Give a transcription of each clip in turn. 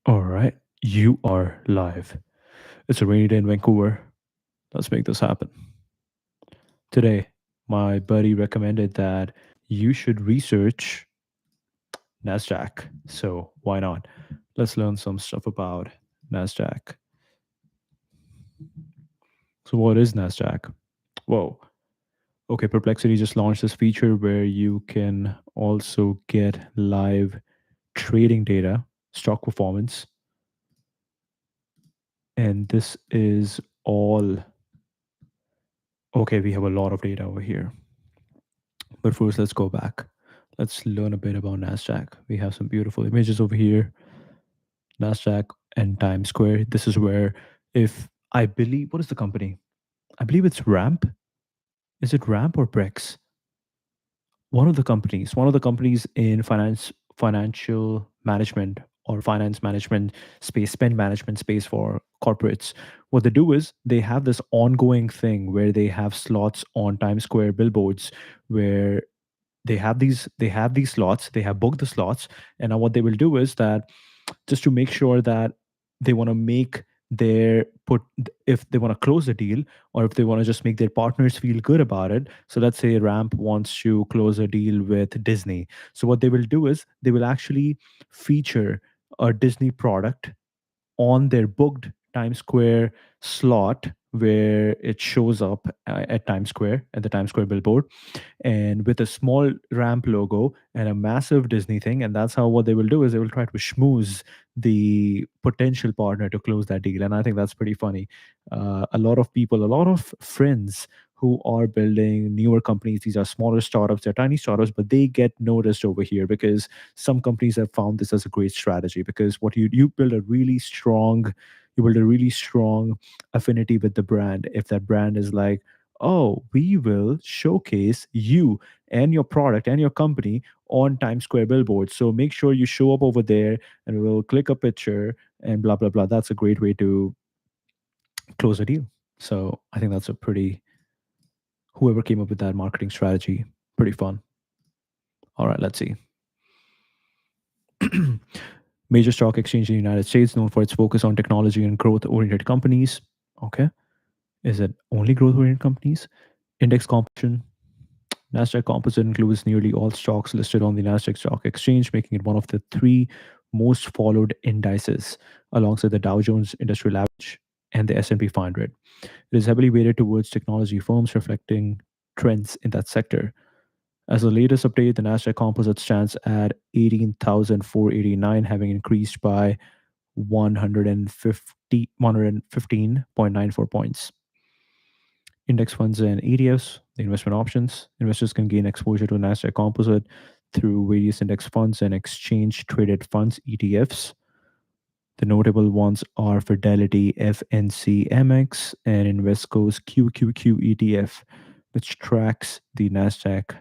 All right, you are live. It's a rainy day in Vancouver. Let's make this happen. Today, my buddy recommended that you should research Nasdaq. So, why not? Let's learn some stuff about Nasdaq. So, what is Nasdaq? Whoa. Okay, Perplexity just launched this feature where you can also get live trading data, stock performance, and this is all okay. We have a lot of data over here. But first, let's go back. Let's learn a bit about NASDAQ. We have some beautiful images over here. NASDAQ and Times Square. This is where, if I believe, what is the company? I believe it's Ramp. Is it Ramp or Brex? One of the companies in financial management or finance management space, spend management space for corporates. What they do is they have this ongoing thing where they have slots on Times Square billboards where they have these slots, they have booked the slots, and now what they will do is that just to make sure that they want to make their put if they want to close the deal, or if they want to just make their partners feel good about it. So let's say Ramp wants to close a deal with Disney. So what they will do is they will actually feature a Disney product on their booked Times Square slot where it shows up at Times Square, at the Times Square billboard, and with a small ramp logo and a massive Disney thing. And that's how what they will do is they will try to schmooze the potential partner to close that deal. And I think that's pretty funny. A lot of people, a lot of friends who are building newer companies, these are smaller startups, they're tiny startups, but they get noticed over here because some companies have found this as a great strategy. Because what you build a really strong, you build a really strong affinity with the brand. If that brand is like, oh, we will showcase you and your product and your company on Times Square billboards. So make sure you show up over there and we'll click a picture and blah, blah, blah. That's a great way to close a deal. So I think that's a pretty, whoever came up with that marketing strategy, pretty fun. All right, let's see. Major stock exchange in the United States, known for its focus on technology and growth oriented companies. Okay. Is it only growth oriented companies? Index composition. Nasdaq Composite includes nearly all stocks listed on the Nasdaq Stock Exchange, making it one of the three most followed indices, alongside the Dow Jones Industrial Average and the S&P 500. It is heavily weighted towards technology firms, reflecting trends in that sector. As the latest update, the Nasdaq Composite stands at 18,489, having increased by 115.94 points. Index funds and ETFs, the investment options. Investors can gain exposure to Nasdaq Composite through various index funds and exchange traded funds, ETFs. The notable ones are Fidelity FNCMX and Invesco's QQQ ETF, which tracks the Nasdaq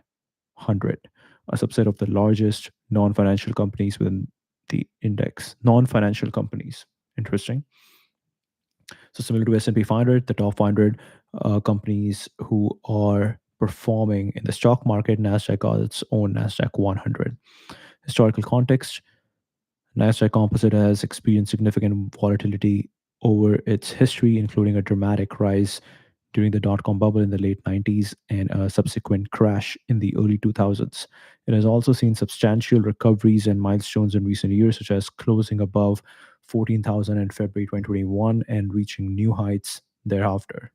100, a subset of the largest non-financial companies within the index. Non-financial companies. Interesting. So similar to S&P 500, the top 500 companies who are performing in the stock market, Nasdaq got its own Nasdaq 100. Historical context: Nasdaq Composite has experienced significant volatility over its history, including a dramatic rise during the dot-com bubble in the late 90s and a subsequent crash in the early 2000s. It has also seen substantial recoveries and milestones in recent years, such as closing above 14,000 in February 2021 and reaching new heights thereafter.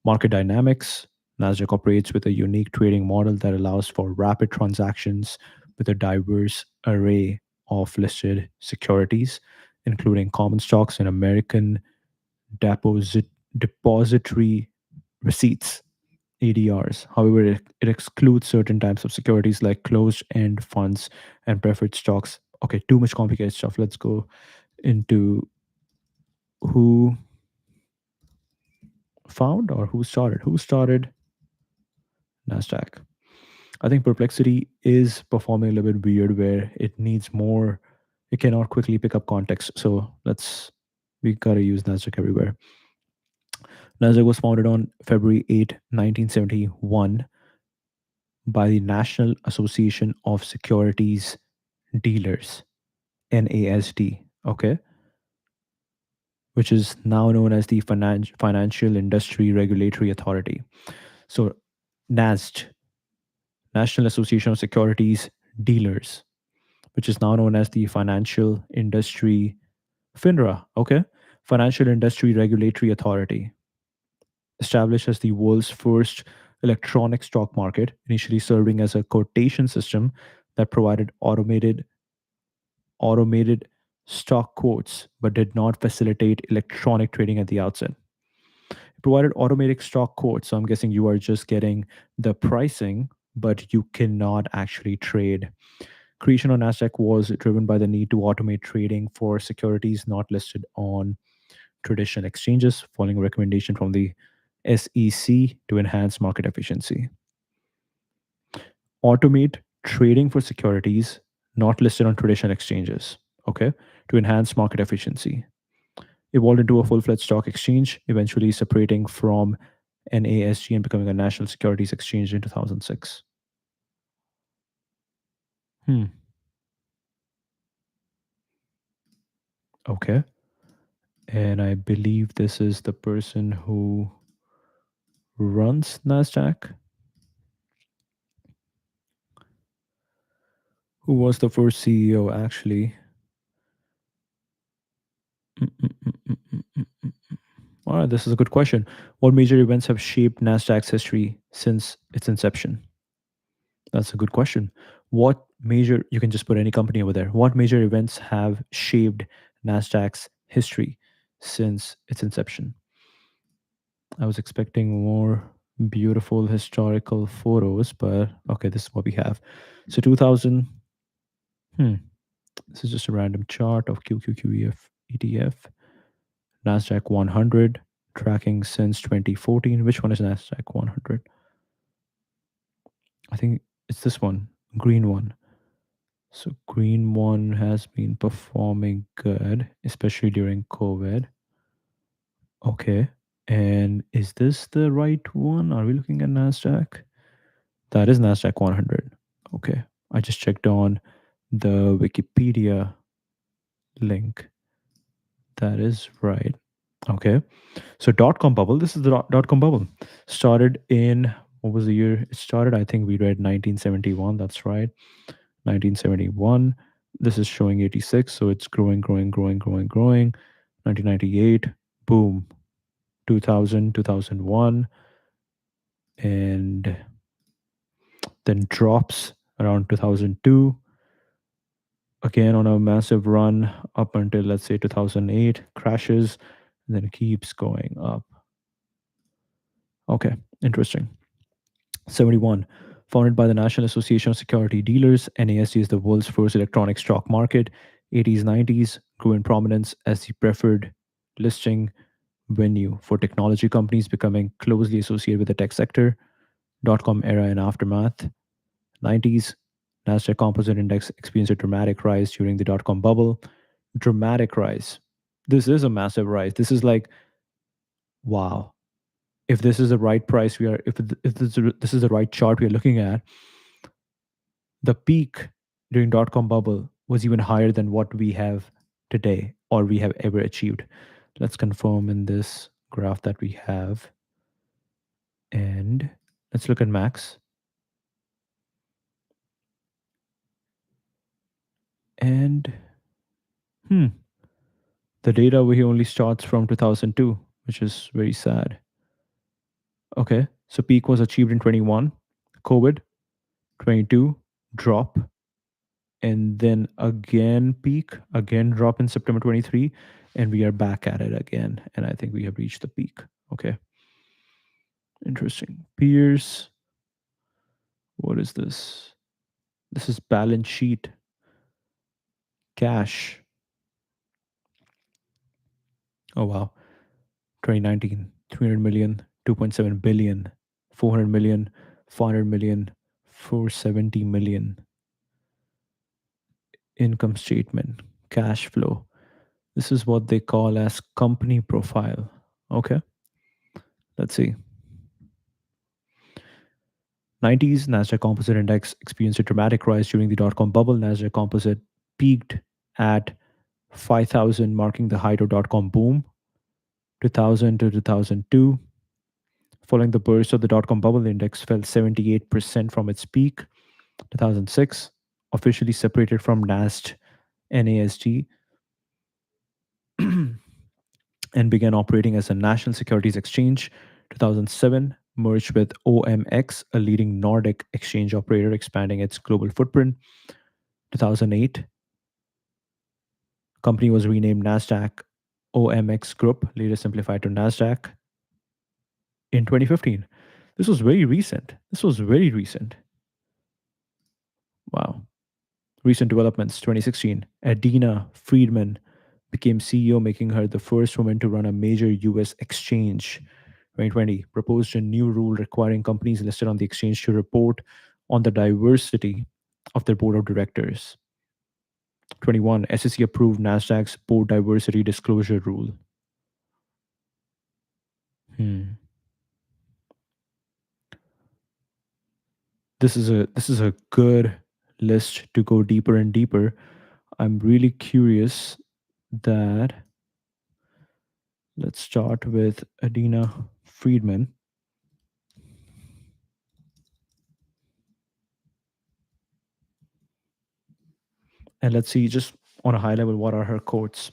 Market dynamics: Nasdaq operates with a unique trading model that allows for rapid transactions with a diverse array of listed securities, including common stocks and American depository receipts, ADRs. However, it excludes certain types of securities like closed end funds and preferred stocks. Okay, too much complicated stuff. Let's go into who found or who started. Who started NASDAQ? I think Perplexity is performing a little bit weird where it needs more, it cannot quickly pick up context. So we gotta use NASDAQ everywhere. NASDAQ was founded on February 8, 1971 by the National Association of Securities Dealers, NASD. okay, which is now known as the Financial Industry Regulatory Authority. So, NASD, National Association of Securities Dealers, which is now known as the Financial Industry FINRA, okay, Financial Industry Regulatory Authority, established as the world's first electronic stock market, initially serving as a quotation system that provided automated stock quotes but did not facilitate electronic trading at the outset. It provided automatic stock quotes, so I'm guessing you are just getting the pricing, but you cannot actually trade. Creation on Nasdaq was driven by the need to automate trading for securities not listed on traditional exchanges, following a recommendation from the SEC to enhance market efficiency. Automate trading for securities not listed on traditional exchanges, okay, to enhance market efficiency. Evolved into a full fledged stock exchange, eventually separating from NASG and becoming a national securities exchange in 2006. Hmm. Okay. And I believe this is the person who runs NASDAQ, who was the first CEO, actually. Mm, mm, mm, mm, mm, mm, mm. All right, this is a good question. What major events have shaped NASDAQ's history since its inception? That's a good question. What major, you can just put any company over there. What major events have shaped NASDAQ's history since its inception? I was expecting more beautiful historical photos, but okay, this is what we have. So 2000, hmm, this is just a random chart of QQQEF ETF, NASDAQ 100, tracking since 2014. Which one is NASDAQ 100? I think it's this one, green one. So green one has been performing good, especially during COVID. Okay. And is this the right one? Are we looking at NASDAQ? That is NASDAQ 100. Okay. I just checked on the Wikipedia link. That is right. Okay. So dot com bubble. This is the dot com bubble. Started in, what was the year it started? I think we read 1971. That's right. 1971. This is showing 86. So it's growing, growing, growing, growing, growing. 1998. Boom. 2000, 2001. And then drops around 2002. Again on a massive run up until, let's say, 2008. Crashes. And then keeps going up. Okay. Interesting. 71. Founded by the National Association of Security Dealers, NASD is the world's first electronic stock market. 80s, 90s grew in prominence as the preferred listing venue for technology companies, becoming closely associated with the tech sector. Dot com era and aftermath. 90s, Nasdaq Composite Index experienced a dramatic rise during the dot com bubble. Dramatic rise. This is a massive rise. This is like, wow. If this is the right price we are, if this is the right chart we are looking at, the peak during dot com bubble was even higher than what we have today or we have ever achieved. Let's confirm in this graph that we have. And let's look at max. And hmm, the data we only starts from 2002, which is very sad. Okay, so peak was achieved in 21, COVID, 22, drop, and then again peak, again drop in September 23, and we are back at it again. And I think we have reached the peak. Okay, interesting. Peers, what is this? This is balance sheet, cash. Oh wow, 2019, 300 million, 2.7 billion, 400 million, 400 million, 470 million. Income statement, cash flow. This is what they call as company profile. Okay, let's see. 90s, Nasdaq Composite Index experienced a dramatic rise during the dot com bubble. Nasdaq Composite peaked at 5,000 marking the height of dot-com boom. 2000 to 2002. Following the burst of the dot-com bubble, the index fell 78% from its peak. 2006, officially separated from NASD and began operating as a national securities exchange. 2007, merged with OMX, a leading Nordic exchange operator, expanding its global footprint. 2008, company was renamed Nasdaq OMX Group, later simplified to Nasdaq. In 2015, this was very recent. This was very recent. Wow. Recent developments: 2016, Adina Friedman became CEO, making her the first woman to run a major US exchange. 2020, proposed a new rule requiring companies listed on the exchange to report on the diversity of their board of directors. 21, SEC approved NASDAQ's board diversity disclosure rule. Hmm. This is a good list to go deeper and deeper. I'm really curious that let's start with Adina Friedman. And let's see, just on a high level, what are her quotes?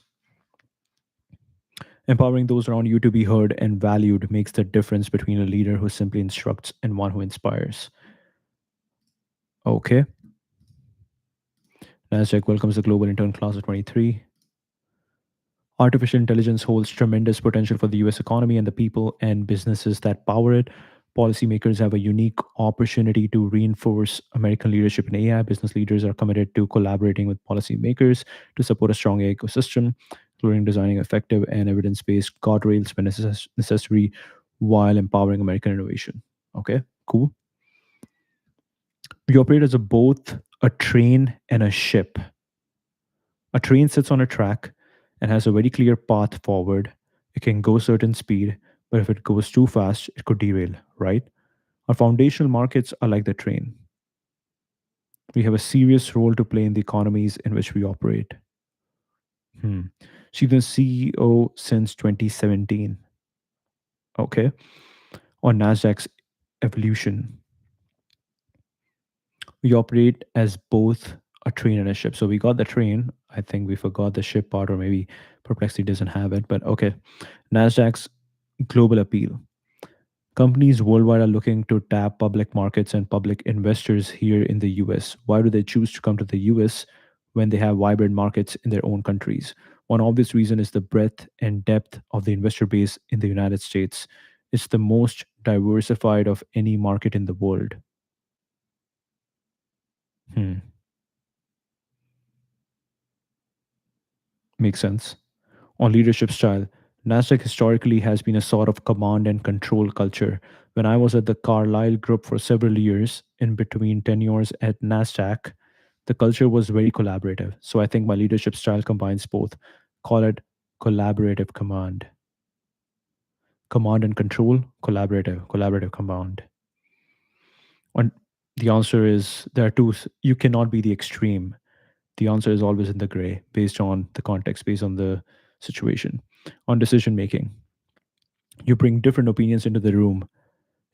Empowering those around you to be heard and valued makes the difference between a leader who simply instructs and one who inspires. Okay. Nasdaq welcomes the global intern class of 23. Artificial intelligence holds tremendous potential for the US economy and the people and businesses that power it. Policymakers have a unique opportunity to reinforce American leadership in AI. Business leaders are committed to collaborating with policymakers to support a strong AI ecosystem, including designing effective and evidence based guardrails when necessary while empowering American innovation. Okay, cool. We operate as a both a train and a ship. A train sits on a track and has a very clear path forward. It can go certain speed, but if it goes too fast, it could derail, right? Our foundational markets are like the train. We have a serious role to play in the economies in which we operate. Hmm. She's been CEO since 2017. Okay. On NASDAQ's evolution, we operate as both a train and a ship. So we got the train. I think we forgot the ship part, or maybe Perplexity doesn't have it. But okay. NASDAQ's global appeal. Companies worldwide are looking to tap public markets and public investors here in the US. Why do they choose to come to the US when they have vibrant markets in their own countries? One obvious reason is the breadth and depth of the investor base in the United States. It's the most diversified of any market in the world. Hmm. Makes sense. On leadership style, Nasdaq historically has been a sort of command and control culture. When I was at the Carlyle Group for several years, in between tenures at Nasdaq, the culture was very collaborative. So I think my leadership style combines both. Call it collaborative command. Command and control, collaborative command. And the answer is there are two. You cannot be the extreme. The answer is always in the gray based on the context, based on the situation. On decision making, you bring different opinions into the room.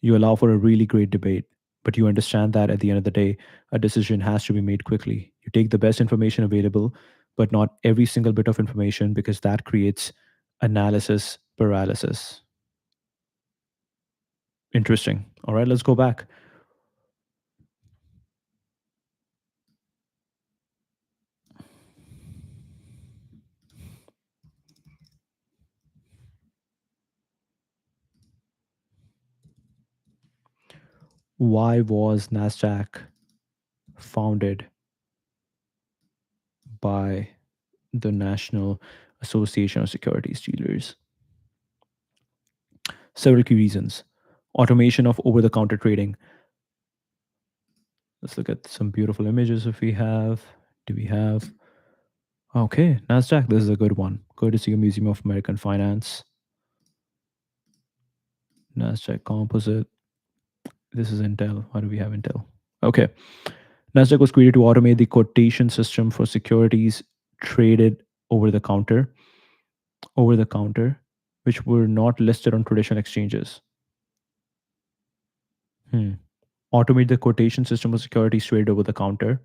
You allow for a really great debate, but you understand that at the end of the day, a decision has to be made quickly. You take the best information available, but not every single bit of information because that creates analysis paralysis. Interesting. All right, let's go back. Why was NASDAQ founded by the National Association of Securities Dealers? Several key reasons. Automation of over the counter trading. Let's look at some beautiful images if we have. Do we have? Okay, NASDAQ, this is a good one. Courtesy of Museum of American Finance. NASDAQ Composite. This is Intel. Why do we have Intel? Okay. NASDAQ was created to automate the quotation system for securities traded over the counter, over the counter, which were not listed on traditional exchanges. Hmm. Automate the quotation system of securities traded over the counter,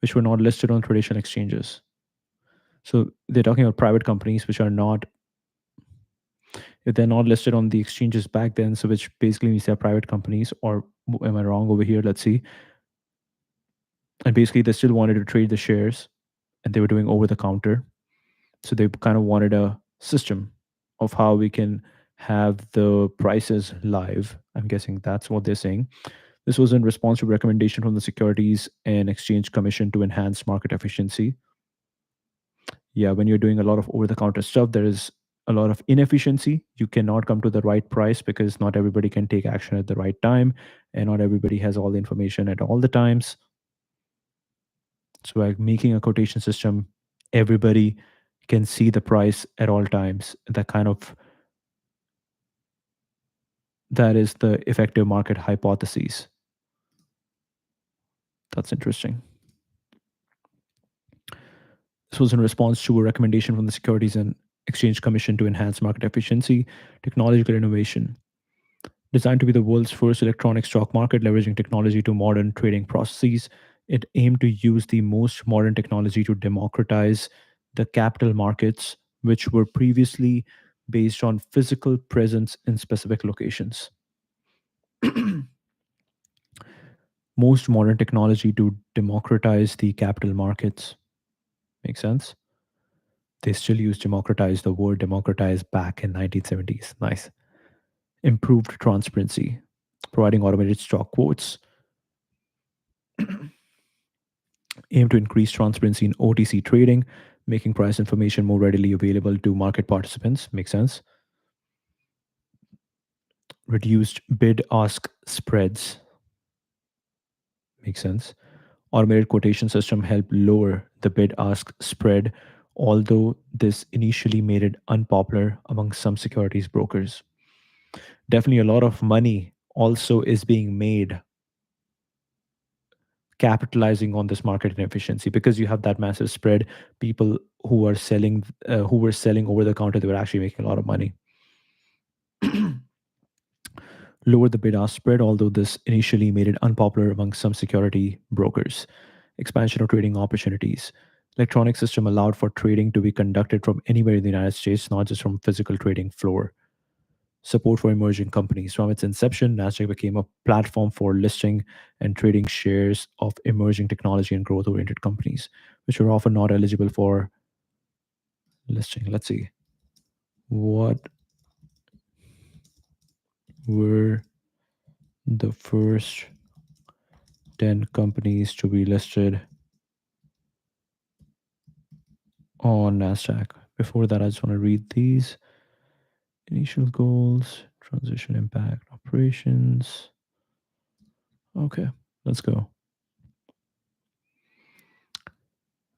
which were not listed on traditional exchanges. So they're talking about private companies which are not, if they're not listed on the exchanges back then, so which basically means they're private companies, or am I wrong over here? Let's see. And basically, they still wanted to trade the shares and they were doing over the counter. So they kind of wanted a system of how we can have the prices live. I'm guessing that's what they're saying. This was in response to recommendation from the Securities and Exchange Commission to enhance market efficiency. Yeah, when you're doing a lot of over the counter stuff, there is a lot of inefficiency. You cannot come to the right price because not everybody can take action at the right time, and not everybody has all the information at all the times. So, by making a quotation system, everybody can see the price at all times. That is the effective market hypothesis. That's interesting. This was in response to a recommendation from the Securities and Exchange Commission to enhance market efficiency, technological innovation. Designed to be the world's first electronic stock market, leveraging technology to modern trading processes, it aimed to use the most modern technology to democratize the capital markets, which were previously based on physical presence in specific locations. Most modern technology to democratize the capital markets. Makes sense? They still use democratize, the word democratize back in 1970s. Nice. Improved transparency, providing automated stock quotes, aim to increase transparency in OTC trading, making price information more readily available to market participants. Makes sense. Reduced bid ask spreads. Makes sense. Automated quotation system helped lower the bid ask spread, although this initially made it unpopular among some securities brokers. Definitely a lot of money also is being made capitalizing on this market inefficiency because you have that massive spread. People who were selling over the counter, they were actually making a lot of money. Lowered the bid ask spread, although this initially made it unpopular among some security brokers. Expansion of trading opportunities. Electronic system allowed for trading to be conducted from anywhere in the United States, not just from physical trading floor. Support for emerging companies. From its inception, Nasdaq became a platform for listing and trading shares of emerging technology and growth oriented companies, which were often not eligible for listing. Let's see. What were the first 10 companies to be listed on Nasdaq? Before that, I just want to read these initial goals, transition impact, operations. Okay, let's go.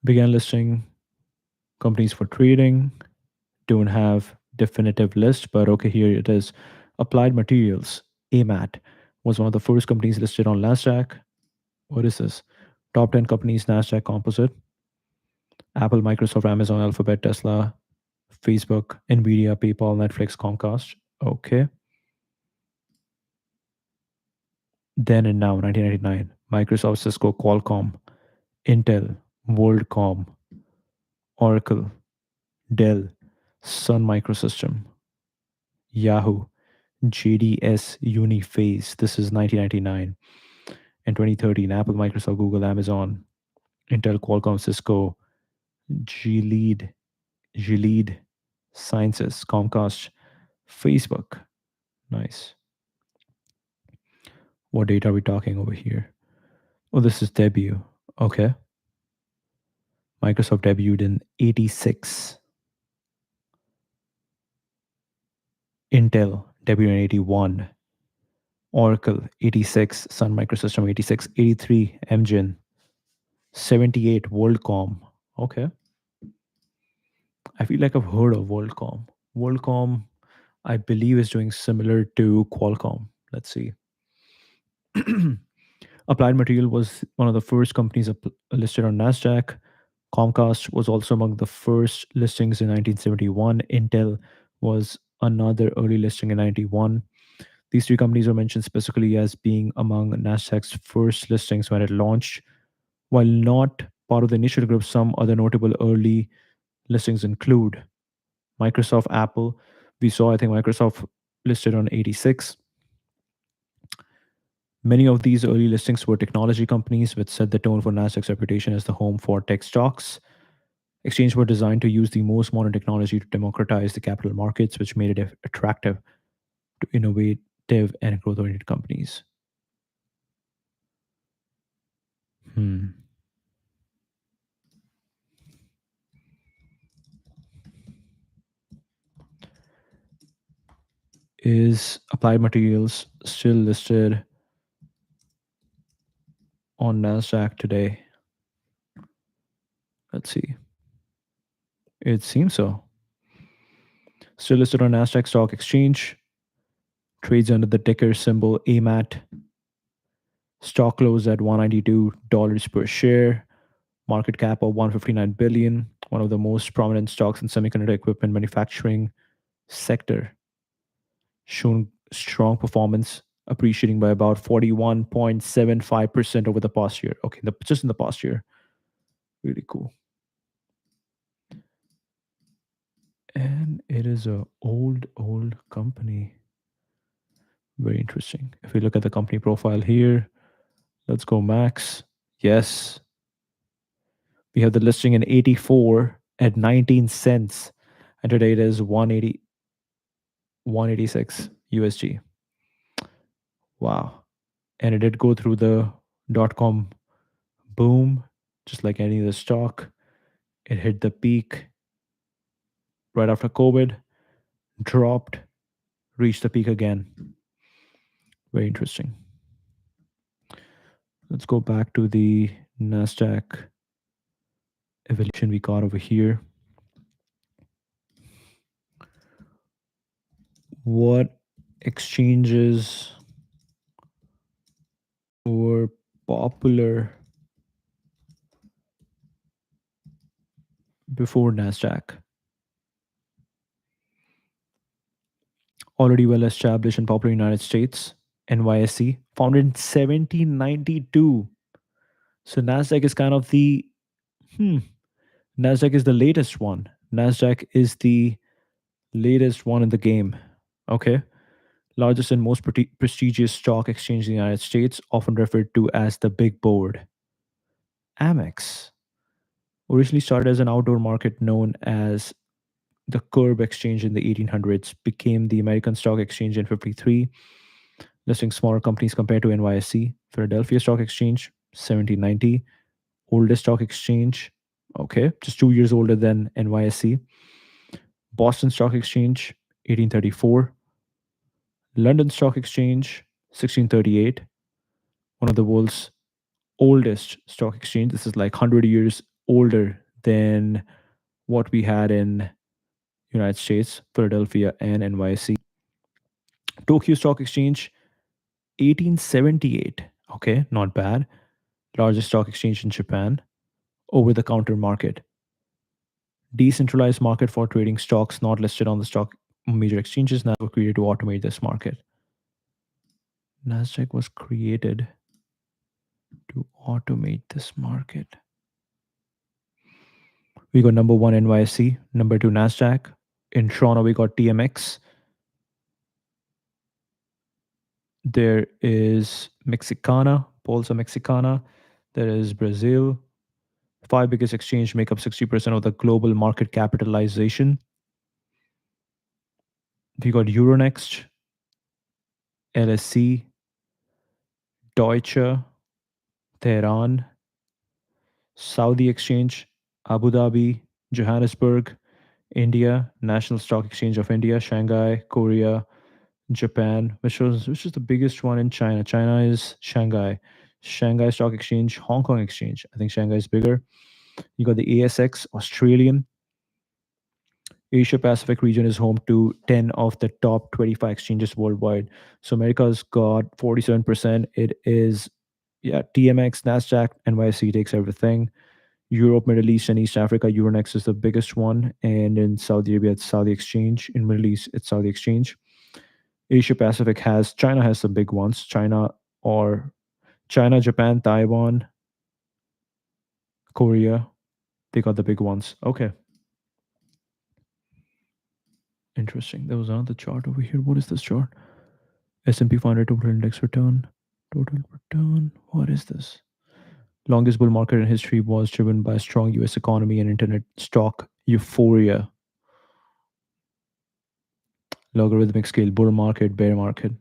Began listing companies for trading. Don't have definitive list, but okay, here it is. Applied Materials, AMAT, was one of the first companies listed on Nasdaq. What is this? Top 10 companies, Nasdaq Composite. Apple, Microsoft, Amazon, Alphabet, Tesla, Facebook, Nvidia, PayPal, Netflix, Comcast. Okay. Then and now, 1999, Microsoft, Cisco, Qualcomm, Intel, WorldCom, Oracle, Dell, Sun Microsystem, Yahoo, JDS Uniphase. This is 1999. In 2013, Apple, Microsoft, Google, Amazon, Intel, Qualcomm, Cisco, Gilead, Gilead Sciences, Comcast, Facebook. Nice. What date are we talking over here? Oh, this is debut. Okay. Microsoft debuted in 86. Intel debuted in 81. Oracle 86. Sun Microsystem 86. 83. Amgen 78. WorldCom. Okay. I feel like I've heard of WorldCom. WorldCom, I believe, is doing similar to Qualcomm. Let's see. Applied Material was one of the first companies listed on Nasdaq. Comcast was also among the first listings in 1971. Intel was another early listing in 91. These three companies were mentioned specifically as being among Nasdaq's first listings when it launched. While not part of the initial group, some other notable early listings include Microsoft, Apple. We saw, I think, Microsoft listed on 86. Many of these early listings were technology companies, which set the tone for Nasdaq's reputation as the home for tech stocks. Exchanges were designed to use the most modern technology to democratize the capital markets, which made it attractive to innovative and growth oriented companies. Hmm. Is Applied Materials still listed on NASDAQ today? Let's see. It seems so. Still listed on NASDAQ Stock Exchange, trades under the ticker symbol AMAT. Stock closed at $192 per share, market cap of 159 billion, one of the most prominent stocks in semiconductor equipment manufacturing sector, shown strong performance, appreciating by about 41.75% over the past year. Okay, just in the past year. Really cool. And it is a old company. Very interesting. If we look at the company profile here, let's go max. Yes, we have the listing in 84 at 19 cents. And today it is 186 USG. Wow. And it did go through the dot com boom, just like any other stock. It hit the peak right after COVID, dropped, reached the peak again. Very interesting. Let's go back to the NASDAQ evolution we got over here. What exchanges were popular before NASDAQ? Already well established and popular in the United States, NYSE, founded in 1792. So NASDAQ is kind of the, hmm, NASDAQ is the latest one. NASDAQ is the latest one in the game. Okay. Largest and most prestigious stock exchange in the United States, often referred to as the Big Board. Amex originally started as an outdoor market known as the Curb Exchange in the 1800s, became the American Stock Exchange in 53, listing smaller companies compared to NYSE. Philadelphia Stock Exchange, 1790, oldest stock exchange, okay, just 2 years older than NYSE. Boston Stock Exchange, 1834. London Stock Exchange, 1638. One of the world's oldest stock exchange. This is like 100 years older than what we had in United States, Philadelphia and NYC. Tokyo Stock Exchange, 1878. Okay, not bad. Largest stock exchange in Japan. Over the counter market. Decentralized market for trading stocks not listed on the stock major exchanges now were created to automate this market. Nasdaq was created to automate this market. We got number one NYSE, number two Nasdaq. In Toronto, we got TMX. There is Mexicana, Bolsa Mexicana. There is Brazil. Five biggest exchange make up 60% of the global market capitalization. We got Euronext, LSC, Deutsche, Tehran, Saudi Exchange, Abu Dhabi, Johannesburg, India, National Stock Exchange of India, Shanghai, Korea, Japan, which is the biggest one in China. China is Shanghai. Shanghai Stock Exchange, Hong Kong Exchange. I think Shanghai is bigger. You got the ASX, Australian. Asia Pacific region is home to 10 of the top 25 exchanges worldwide. So America's got 47%. It is, yeah, TMX, NASDAQ, NYSE takes everything. Europe, Middle East, and East Africa, Euronext is the biggest one. And in Saudi Arabia, it's Saudi Exchange. In Middle East, it's Saudi Exchange. Asia Pacific has China has the big ones. Or China, Japan, Taiwan, Korea. They got the big ones. Okay, interesting. There was another chart over here. What is this chart? S&P 500 total index return. Total return. What is this? Longest bull market in history was driven by a strong US economy and internet stock euphoria. Logarithmic scale, bull market, bear market.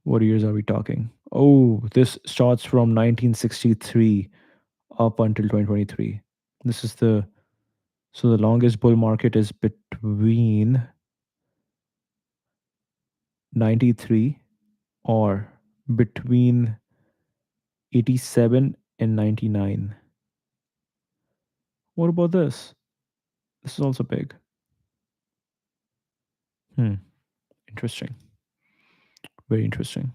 What years are we talking? Oh, this starts from 1963 up until 2023. This is the so the longest bull market is between 93 or between 87 and 99. What about this? This is also big. Hmm, interesting. Very interesting.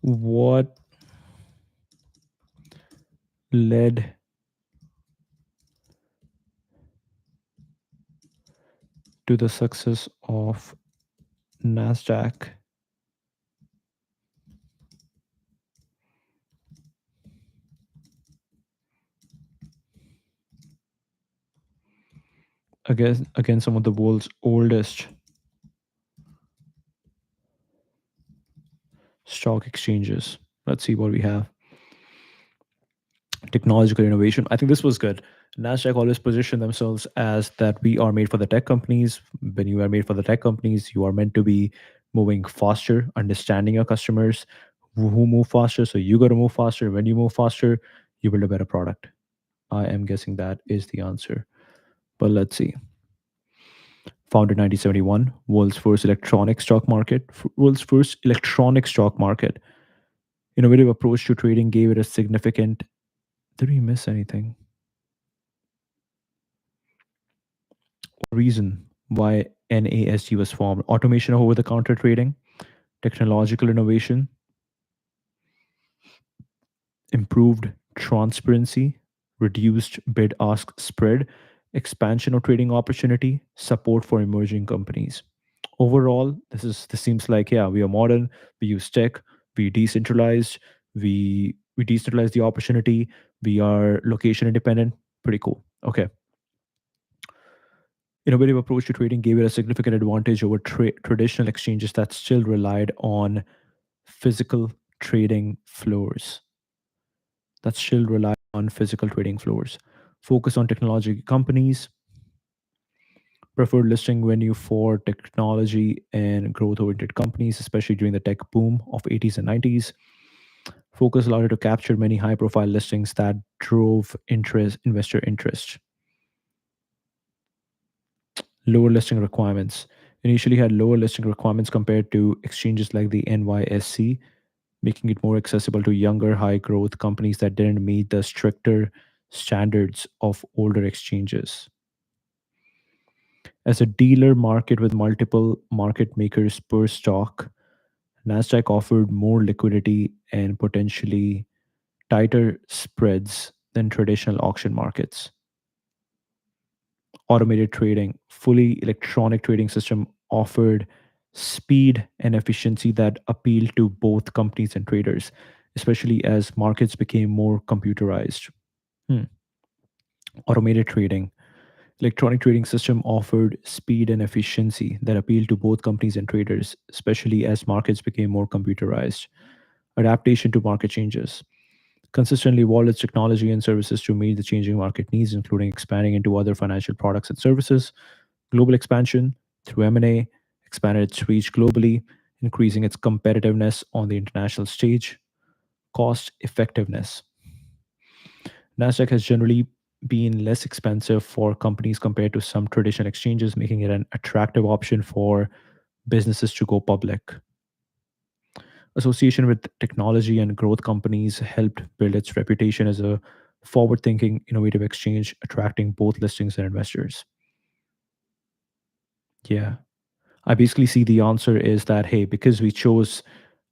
What led to the success of Nasdaq against some of the world's oldest stock exchanges? Let's see what we have. Technological innovation. I think this was good. Nasdaq always positioned themselves as that we are made for the tech companies. When you are made for the tech companies, you are meant to be moving faster, understanding your customers who move faster. So you got to move faster. When you move faster, you build a better product. I am guessing that is the answer. But let's see. Founded 1971, world's first electronic stock market. World's first electronic stock market. Innovative approach to trading gave it a significant. Did we miss anything? Reason why NASD was formed: automation of over the counter trading, technological innovation, improved transparency, reduced bid ask spread, expansion of trading opportunity, support for emerging companies. Overall, this seems like, yeah, we are modern, we use tech, we decentralized, we decentralize the opportunity, we are location independent. Pretty cool. Okay. Innovative approach to trading gave it a significant advantage over traditional exchanges that still relied on physical trading floors. That still rely on physical trading floors. Focus on technology companies, preferred listing venue for technology and growth oriented companies, especially during the tech boom of 80s and 90s. Focus allowed it to capture many high profile listings that drove investor interest. Lower listing requirements. Initially had lower listing requirements compared to exchanges like the NYSE, making it more accessible to younger, high growth companies that didn't meet the stricter standards of older exchanges. As a dealer market with multiple market makers per stock, Nasdaq offered more liquidity and potentially tighter spreads than traditional auction markets. Automated trading, fully electronic trading system offered speed and efficiency that appealed to both companies and traders, especially as markets became more computerized. Hmm. Automated trading, electronic trading system offered speed and efficiency that appealed to both companies and traders, especially as markets became more computerized. Adaptation to market changes. Consistently evolved its technology and services to meet the changing market needs, including expanding into other financial products and services. Global expansion through M&A expanded its reach globally, increasing its competitiveness on the international stage. Cost effectiveness. Nasdaq has generally been less expensive for companies compared to some traditional exchanges, making it an attractive option for businesses to go public. Association with technology and growth companies helped build its reputation as a forward thinking, innovative exchange, attracting both listings and investors. Yeah. I basically see the answer is that, hey, because we chose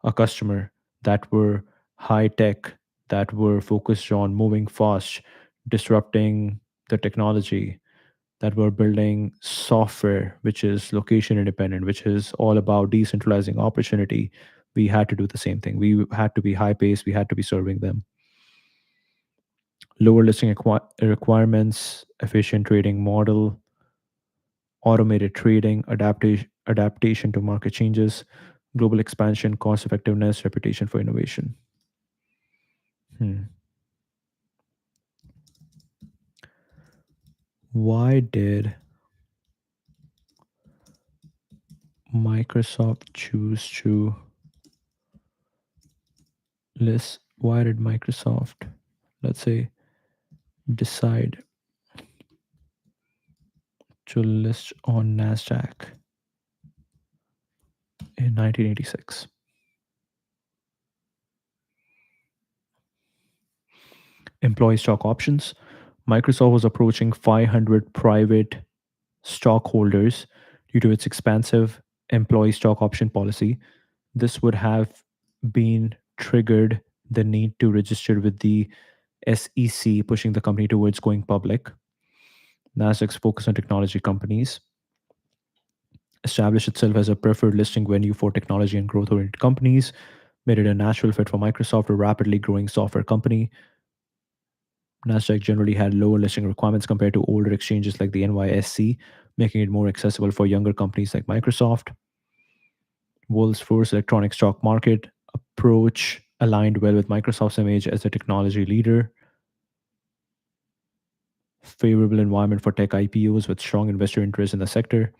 a customer that were high tech, that were focused on moving fast, disrupting the technology, that were building software which is location independent, which is all about decentralizing opportunity, we had to do the same thing. We had to be high paced, we had to be serving them. Lower listing requirements, efficient trading model, automated trading, adaptation to market changes, global expansion, cost effectiveness, reputation for innovation. Hmm. Why did Microsoft choose to list? Why did Microsoft, let's say, decide to list on Nasdaq in 1986? Employee stock options. Microsoft was approaching 500 private stockholders due to its expansive employee stock option policy. This would have been triggered the need to register with the SEC, pushing the company towards going public. Nasdaq's focus on technology companies established itself as a preferred listing venue for technology and growth oriented companies, made it a natural fit for Microsoft, a rapidly growing software company. Nasdaq generally had lower listing requirements compared to older exchanges like the NYSE, making it more accessible for younger companies like Microsoft. World's first electronic stock market approach aligned well with Microsoft's image as a technology leader. Favorable environment for tech IPOs with strong investor interest in the sector.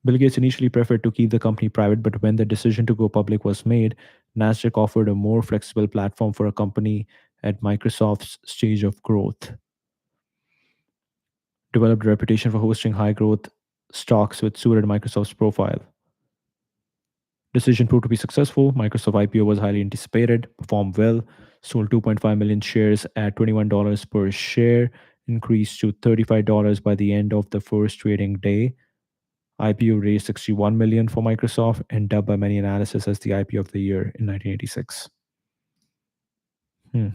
Bill Gates initially preferred to keep the company private, but when the decision to go public was made, Nasdaq offered a more flexible platform for a company at Microsoft's stage of growth. Developed a reputation for hosting high growth stocks which suited Microsoft's profile. Decision proved to be successful. Microsoft IPO was highly anticipated, performed well, sold 2.5 million shares at $21 per share, increased to $35 by the end of the first trading day. IPO raised 61 million for Microsoft and dubbed by many analysts as the IPO of the year in 1986. Hmm.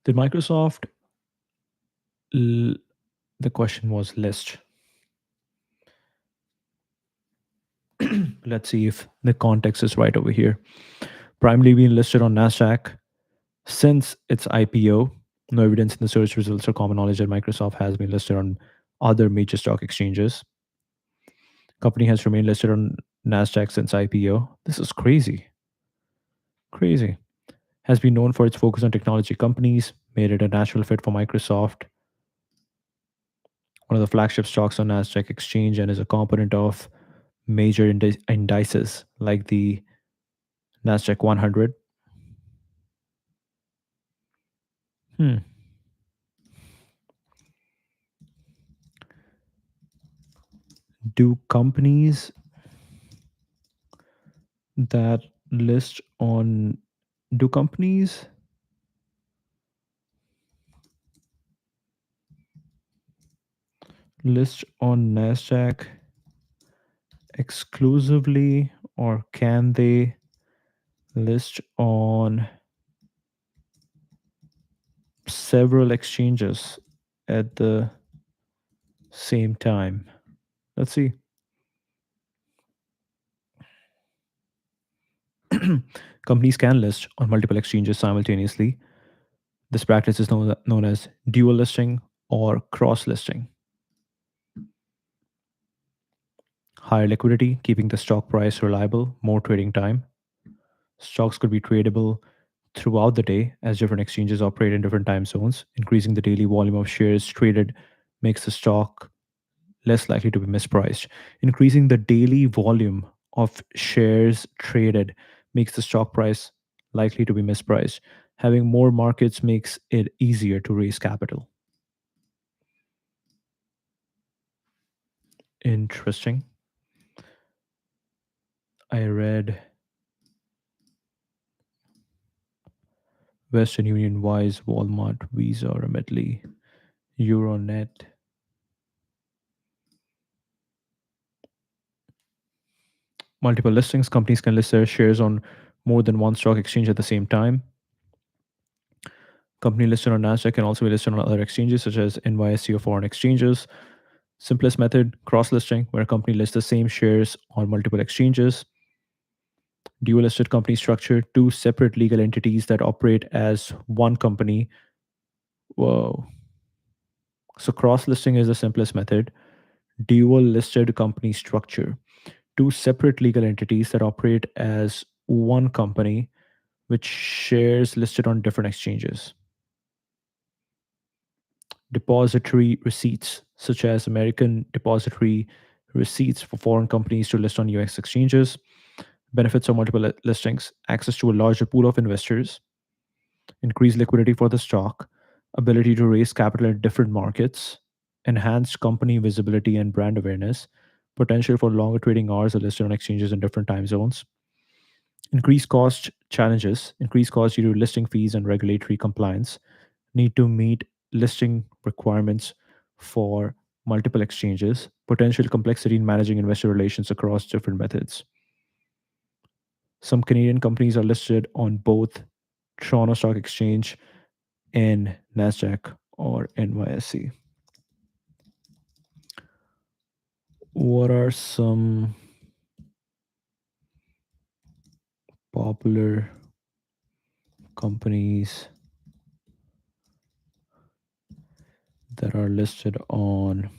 Did Microsoft, l- the question was list. Let's see if the context is right over here. Primarily being listed on NASDAQ since its IPO. No evidence in the search results or common knowledge that Microsoft has been listed on other major stock exchanges. Company has remained listed on NASDAQ since IPO. This is crazy. Crazy. Has been known for its focus on technology companies, made it a natural fit for Microsoft, one of the flagship stocks on Nasdaq exchange, and is a component of major indices like the Nasdaq 100. Hmm. Do companies that list on do companies list on Nasdaq exclusively, or can they list on several exchanges at the same time? Let's see. Companies can list on multiple exchanges simultaneously. This practice is known as dual listing or cross listing. Higher liquidity, keeping the stock price reliable, more trading time. Stocks could be tradable throughout the day as different exchanges operate in different time zones. Increasing the daily volume of shares traded makes the stock less likely to be mispriced. Increasing the daily volume of shares traded makes the stock price likely to be mispriced. Having more markets makes it easier to raise capital. Interesting. I read Western Union, Wise, Walmart, Visa, Remitly, Euronet. Multiple listings. Companies can list their shares on more than one stock exchange at the same time. Company listed on Nasdaq can also be listed on other exchanges such as NYSE or foreign exchanges. Simplest method, cross listing, where a company lists the same shares on multiple exchanges. Dual listed company structure, two separate legal entities that operate as one company. Whoa. So cross listing is the simplest method. Dual listed company structure, two separate legal entities that operate as one company with shares listed on different exchanges. Depository receipts, such as American depository receipts for foreign companies to list on US exchanges. Benefits of multiple listings, access to a larger pool of investors, increased liquidity for the stock, ability to raise capital in different markets, enhanced company visibility and brand awareness, potential for longer trading hours are listed on exchanges in different time zones, increased cost challenges, increased cost due to listing fees and regulatory compliance, need to meet listing requirements for multiple exchanges, potential complexity in managing investor relations across different methods. Some Canadian companies are listed on both Toronto Stock Exchange and Nasdaq or NYSE. What are some popular companies that are listed on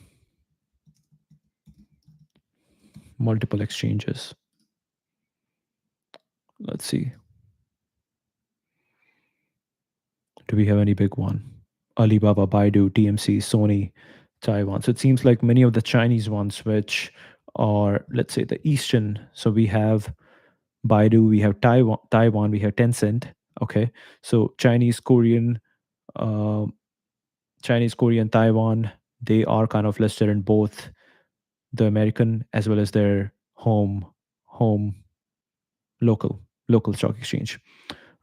multiple exchanges? Let's see. Do we have any big one? Alibaba, Baidu, TMC, Sony, Taiwan. So it seems like many of the Chinese ones, which are, let's say, the Eastern. So we have Baidu, we have Taiwan, we have Tencent. Okay. So uh, Chinese, Korean, Taiwan, they are kind of listed in both the American as well as their home local stock exchange.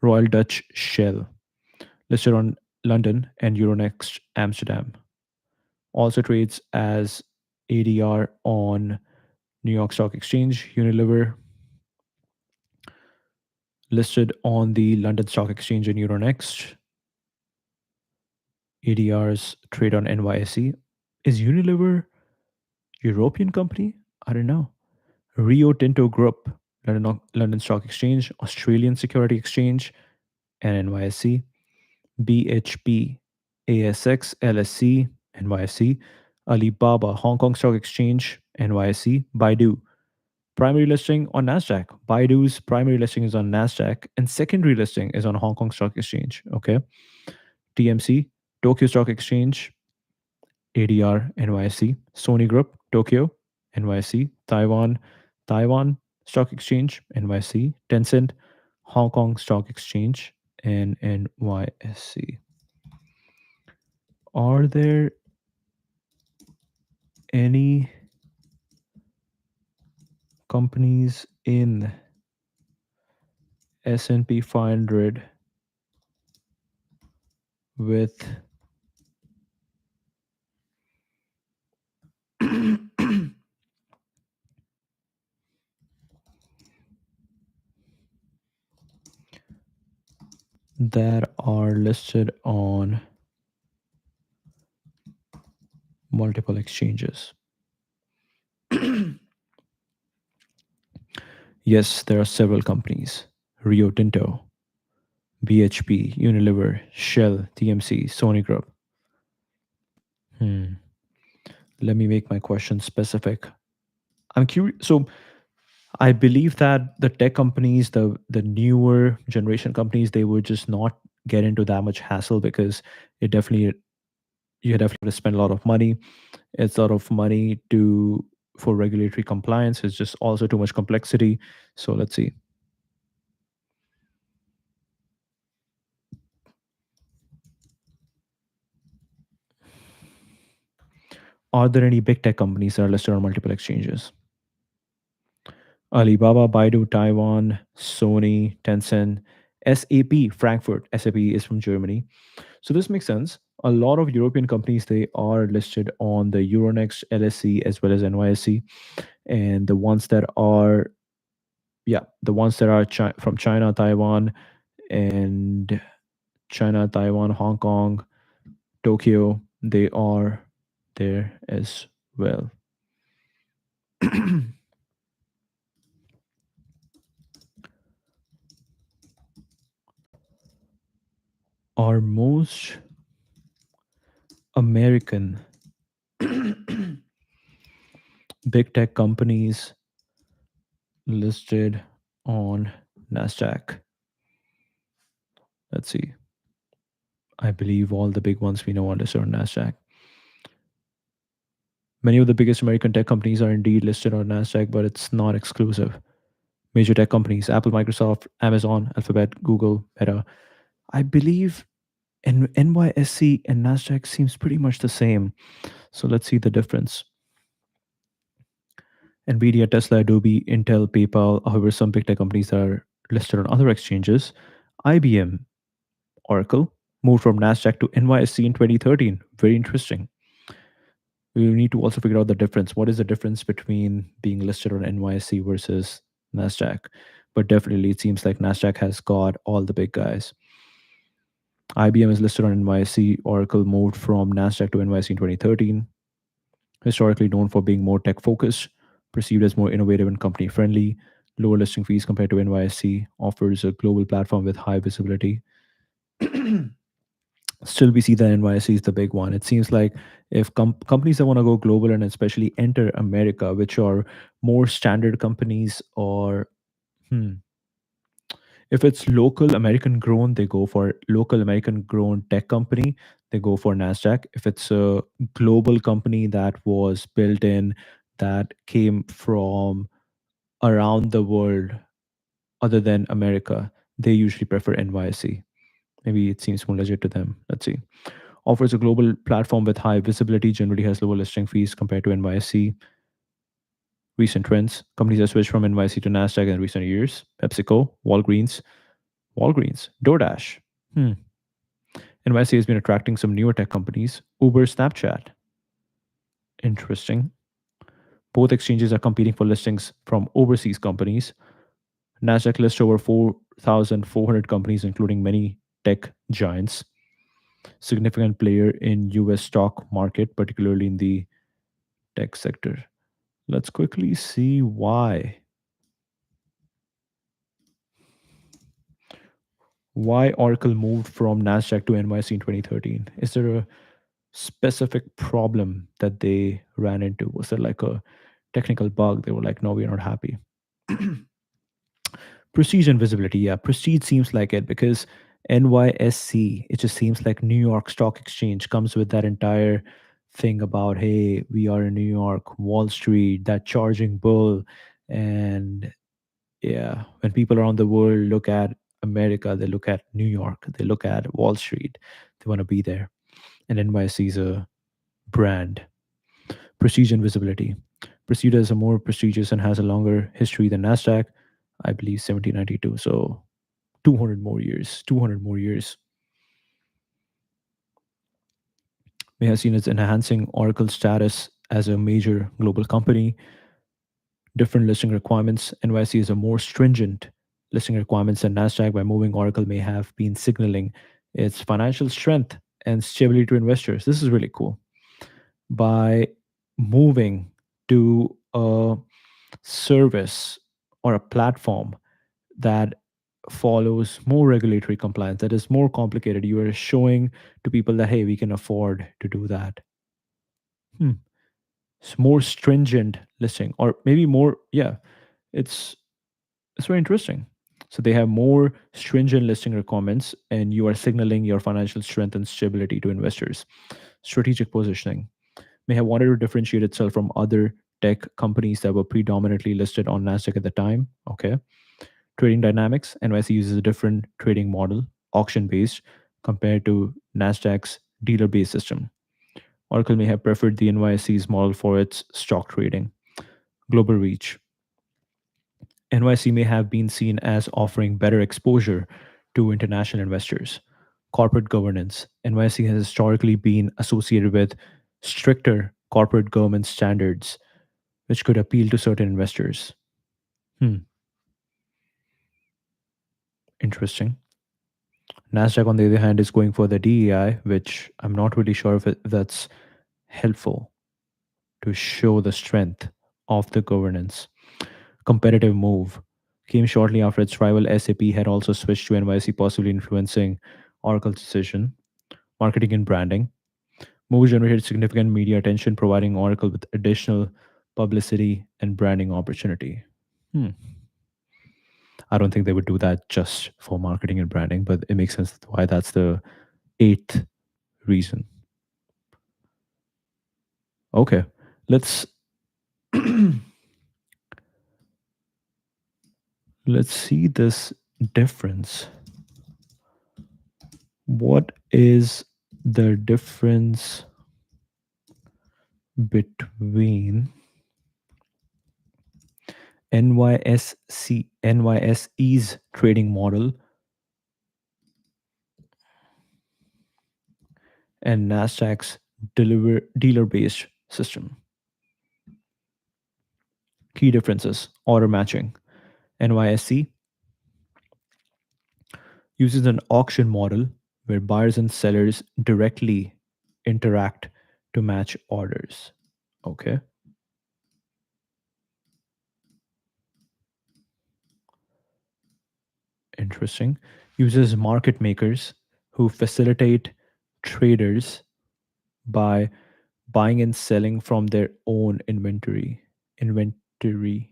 Royal Dutch Shell, listed on London and Euronext Amsterdam. Also trades as ADR on New York Stock Exchange. Unilever, listed on the London Stock Exchange and Euronext. ADRs trade on NYSE. Is Unilever European company? I don't know. Rio Tinto Group, London Stock Exchange, Australian Security Exchange, and NYSE. BHP, ASX, LSE, NYSE. Alibaba, Hong Kong Stock Exchange, NYSE. Baidu, primary listing on Nasdaq. Baidu's primary listing is on Nasdaq, and secondary listing is on Hong Kong Stock Exchange. Okay. TMC, Tokyo Stock Exchange, ADR, NYSE. Sony Group, Tokyo, NYSE. Taiwan Stock Exchange, NYSE. Tencent, Hong Kong Stock Exchange, and NYSE. Are there any companies in S&P 500 with that are listed on multiple exchanges? Yes, there are several companies. Rio Tinto, BHP, Unilever, Shell, TMC, Sony Group. Hmm. Let me make my question specific. I'm curious. So I believe that the tech companies, the newer generation companies, they would just not get into that much hassle because it definitely you definitely have to spend a lot of money. It's a lot of money to for regulatory compliance. It's just also too much complexity. So let's see. Are there any big tech companies that are listed on multiple exchanges? Alibaba, Baidu, Taiwan, Sony, Tencent, SAP, Frankfurt. SAP is from Germany. So this makes sense. A lot of European companies, they are listed on the Euronext, LSE, as well as NYSE. And the ones that are, yeah, the ones that are from China, Taiwan, and China, Taiwan, Hong Kong, Tokyo, they are there as well. Are most American big tech companies listed on Nasdaq? Let's see. I believe all the big ones we know are listed on Nasdaq. Many of the biggest American tech companies are indeed listed on Nasdaq, but it's not exclusive. Major tech companies: Apple, Microsoft, Amazon, Alphabet, Google, Meta. I believe NYSE and Nasdaq seems pretty much the same. So let's see the difference. Nvidia, Tesla, Adobe, Intel, PayPal. However, some big tech companies are listed on other exchanges. IBM, Oracle moved from Nasdaq to NYSE in 2013. Very interesting. We need to also figure out the difference. What is the difference between being listed on NYSE versus Nasdaq? But definitely, it seems like Nasdaq has got all the big guys. IBM is listed on NYSE. Oracle moved from Nasdaq to NYSE in 2013. Historically known for being more tech focused, perceived as more innovative and company friendly, lower listing fees compared to NYSE, offers a global platform with high visibility. Still, we see that NYSE is the big one. It seems like if companies that want to go global and especially enter America, which are more standard companies, or hmm, if it's local American grown, they go for local American grown tech company, they go for Nasdaq. If it's a global company that was built in, that came from around the world other than America, they usually prefer NYSE. Maybe it seems more legit to them. Let's see. Offers a global platform with high visibility, generally has lower listing fees compared to NYSE. Recent trends: companies have switched from NYSE to Nasdaq in recent years. PepsiCo, Walgreens, DoorDash. Hmm. NYSE has been attracting some newer tech companies. Uber, Snapchat. Interesting. Both exchanges are competing for listings from overseas companies. Nasdaq lists over 4,400 companies, including many tech giants. Significant player in US stock market, particularly in the tech sector. Let's quickly see why. Why Oracle moved from Nasdaq to NYSE in 2013? Is there a specific problem that they ran into? Was there like a technical bug? They were like, no, we're not happy. Prestige and visibility. Yeah, prestige seems like it because NYSC, it just seems like New York Stock Exchange comes with that entire thing about, hey, we are in New York, Wall Street, that charging bull. And yeah, when people around the world look at America, they look at New York, they look at Wall Street, they want to be there. And NYSC is a brand. Prestige and visibility. Prestige is a more prestigious and has a longer history than NASDAQ, I believe 1792. So 200 more years. 200 more years. May have seen as enhancing Oracle's status as a major global company. Different listing requirements. NYC is a more stringent listing requirements than NASDAQ. By moving, Oracle may have been signaling its financial strength and stability to investors. This is really cool. By moving to a service or a platform that follows more regulatory compliance, that is more complicated, you are showing to people that, hey, we can afford to do that. Hmm. It's more stringent listing, or maybe more, yeah, it's it's very interesting. So they have more stringent listing requirements, and you are signaling your financial strength and stability to investors. Strategic positioning may have wanted to differentiate itself from other tech companies that were predominantly listed on Nasdaq at the time. Okay. Trading dynamics: NYSE uses a different trading model, auction based, compared to Nasdaq's dealer based system. Oracle may have preferred the NYSE's model for its stock trading. Global reach. NYC may have been seen as offering better exposure to international investors. Corporate governance. NYC has historically been associated with stricter corporate governance standards, which could appeal to certain investors. Hmm, interesting. Nasdaq, on the other hand, is going for the DEI, which I'm not really sure if that's helpful to show the strength of the governance. Competitive move came shortly after its rival SAP had also switched to NYC, possibly influencing Oracle's decision. Marketing and branding. Move generated significant media attention, providing Oracle with additional publicity and branding opportunity. Hmm. I don't think they would do that just for marketing and branding, but it makes sense why that's the eighth reason. Okay, let's let's see this difference. What is the difference between NYSE's trading model and Nasdaq's dealer-based system? Key differences: order matching. NYSE uses an auction model where buyers and sellers directly interact to match orders. Okay, interesting. Uses market makers who facilitate traders by buying and selling from their own inventory, inventory.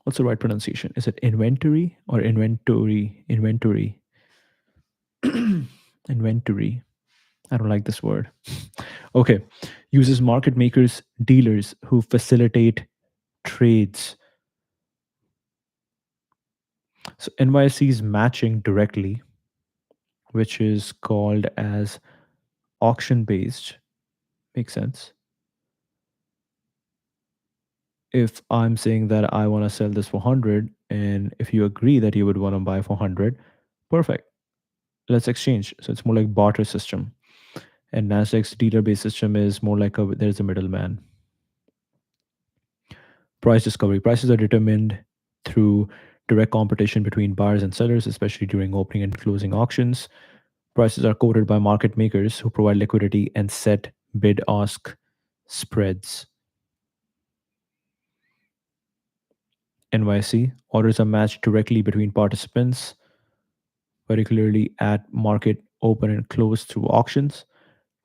What's the right pronunciation? Is it inventory or inventory? Inventory. I don't like this word. Okay. Uses market makers, dealers who facilitate trades. So NYC is matching directly, which is called as auction based. Makes sense. If I'm saying that I want to sell this for 100, and if you agree that you would want to buy for 100, perfect. Let's exchange. So it's more like barter system. And Nasdaq's dealer-based system is more like there's a middleman. Price discovery. Prices are determined through direct competition between buyers and sellers, especially during opening and closing auctions. Prices are quoted by market makers who provide liquidity and set bid-ask spreads. NYC orders are matched directly between participants, particularly at market open and close through auctions.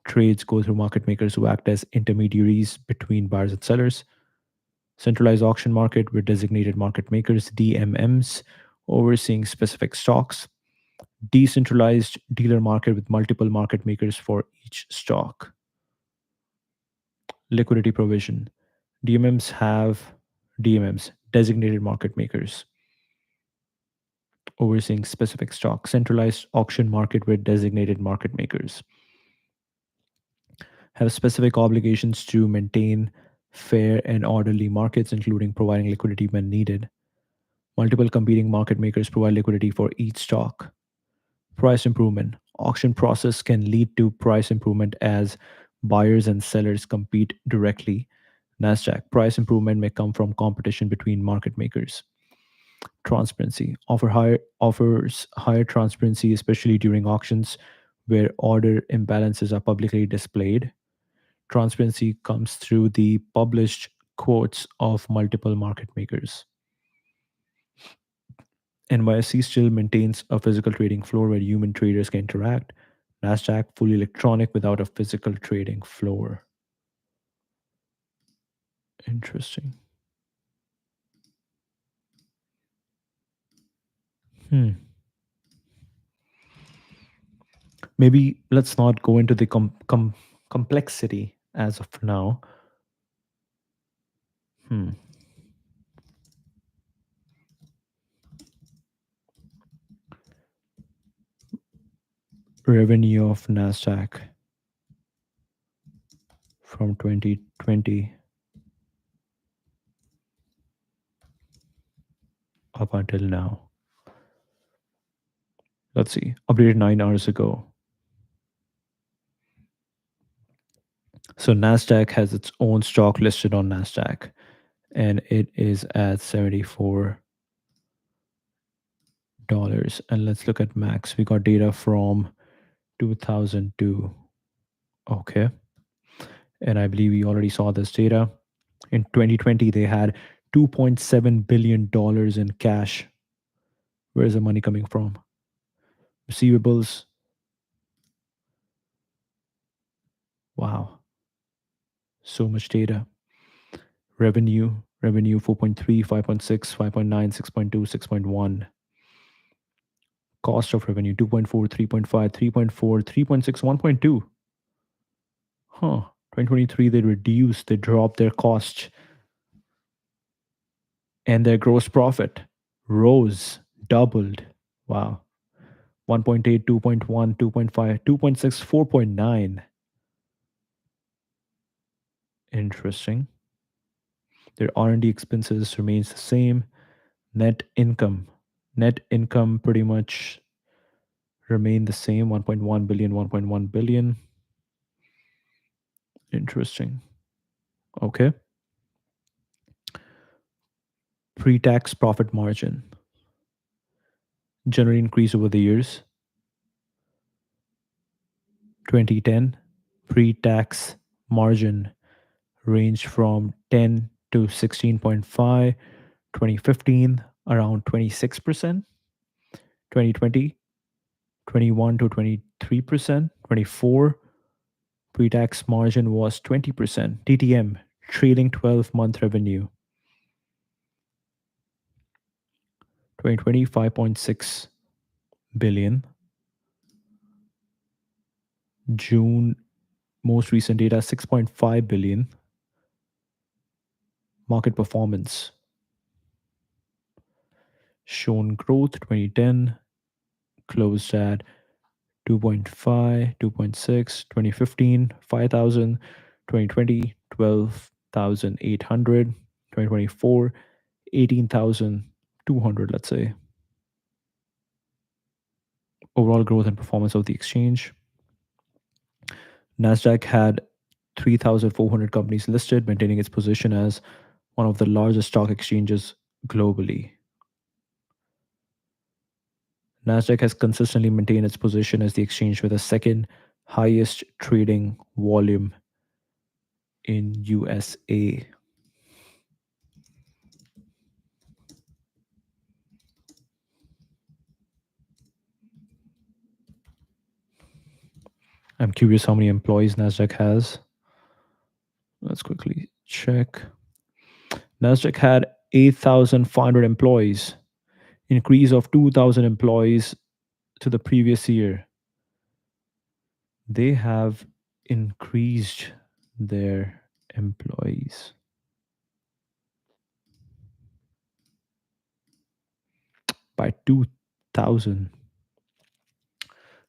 Trades go through market makers who act as intermediaries between buyers and sellers. Centralized auction market with designated market makers, DMMs, overseeing specific stocks. Decentralized dealer market with multiple market makers for each stock. Liquidity provision. DMMs have DMMs, designated market makers, overseeing specific stocks. Centralized auction market with designated market makers have specific obligations to maintain fair and orderly markets, including providing liquidity when needed. Multiple competing market makers provide liquidity for each stock. Price improvement. Auction process can lead to price improvement as buyers and sellers compete directly. Nasdaq. Price improvement may come from competition between market makers. Transparency. Offers higher transparency, especially during auctions where order imbalances are publicly displayed. Transparency comes through the published quotes of multiple market makers. NYSE still maintains a physical trading floor where human traders can interact. Nasdaq fully electronic without a physical trading floor. Interesting. Hmm. Maybe let's not go into the complexity as of now. Hmm. revenue of Nasdaq from 2020 up until now. Let's see, updated 9 hours ago. So Nasdaq has its own stock listed on Nasdaq, and it is at $74. And let's look at max. We got data from 2002. Okay. And I believe we already saw this data. In 2020, they had $2.7 billion in cash. Where is the money coming from? Receivables. Wow. So much data. Revenue 4.3, 5.6, 5.9, 6.2, 6.1. Cost of revenue 2.4, 3.5, 3.4, 3.6, 1.2. Huh. 2023, they dropped their cost, and their gross profit rose, doubled. Wow. 1.8, 2.1, 2.5, 2.6, 4.9. Interesting. Their R&D expenses remains the same. Net income. Net income pretty much remained the same, 1.1 billion, 1.1 billion. Interesting. Okay. Pre-tax profit margin generally increased over the years. 2010, pre-tax margin ranged from 10 to 16.5. 2015, around 26%. 2020, 21 to 23%. 24, pre-tax margin was 20%. TTM, trailing 12-month revenue. 2020, 5.6 billion. June, most recent data, 6.5 billion. Market performance shown growth. 2010 closed at 2.5, 2.6, 2015, 5,000, 2020, 12,800, 2024, 18,200, let's say. Overall growth and performance of the exchange. Nasdaq had 3,400 companies listed, maintaining its position as one of the largest stock exchanges globally. Nasdaq has consistently maintained its position as the exchange with the second highest trading volume in USA. I'm curious how many employees Nasdaq has. Let's quickly check. Nasdaq had 8,500 employees, increase of 2,000 employees to the previous year. They have increased their employees by 2,000.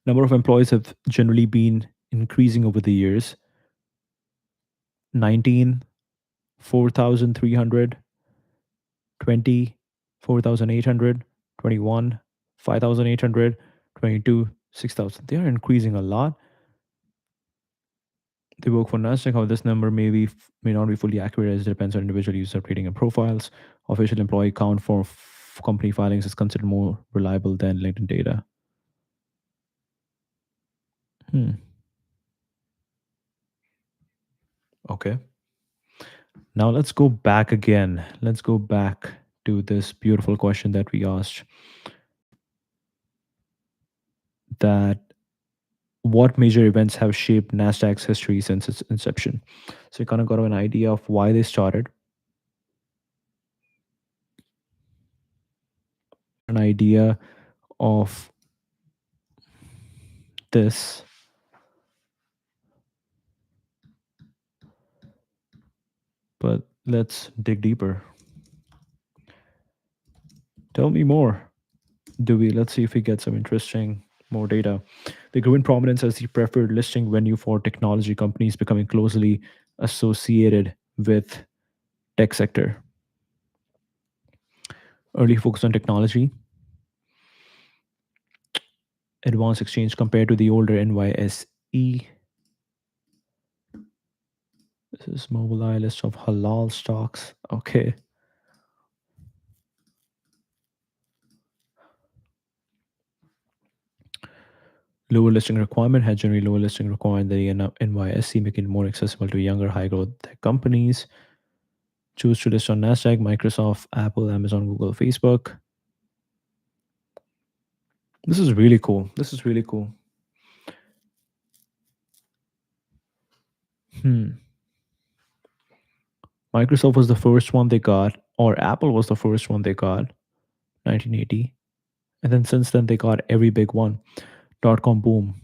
Number of employees have generally been increasing over the years. 19, 4,300, 20, 4,800, 21, 5,800, 22, 6,000. They are increasing a lot. They work for Nasdaq. How this number may not be fully accurate as it depends on individual user rating and profiles. Official employee count for company filings is considered more reliable than LinkedIn data. Okay. Now let's go back again. Let's go back to this beautiful question that we asked. That what major events have shaped Nasdaq's history since its inception? So you kind of got an idea of why they started, an idea of this. But let's dig deeper. Tell me more. Let's see if we get some interesting More data. They grew in prominence as the preferred listing venue for technology companies, becoming closely associated with tech sector. Early focus on technology, advanced exchange compared to the older NYSE. This is Mobileye list of halal stocks. Okay. Lower listing requirement had generally lower listing requirement than the NYSE, making it more accessible to younger high growth tech companies. Choose to list on Nasdaq, Microsoft, Apple, Amazon, Google, Facebook. This is really cool. This is really cool. Hmm. Microsoft was the first one they got, or Apple was the first one they got, 1980. And then since then, they got every big one. Dot com boom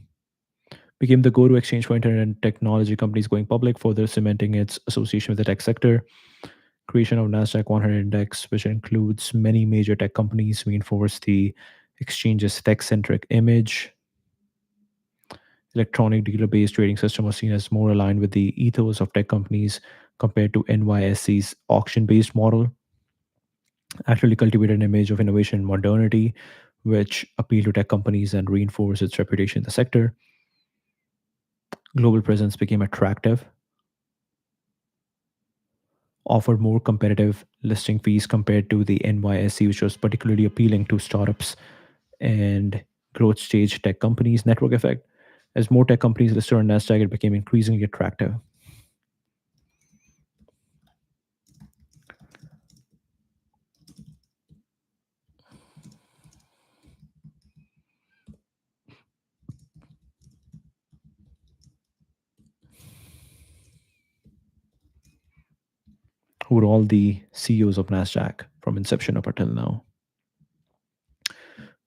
became the go to exchange for internet and technology companies going public, further cementing its association with the tech sector. Creation of Nasdaq 100 index, which includes many major tech companies, reinforced the exchange's tech centric image. Electronic dealer based trading system was seen as more aligned with the ethos of tech companies compared to NYSE's auction based model. Actually cultivated an image of innovation and modernity, which appealed to tech companies and reinforced its reputation in the sector. Global presence became attractive, offered more competitive listing fees compared to the NYSE, which was particularly appealing to startups and growth stage tech companies. Network effect. As more tech companies listed on Nasdaq, it became increasingly attractive. Who were all the CEOs of Nasdaq from inception up until now?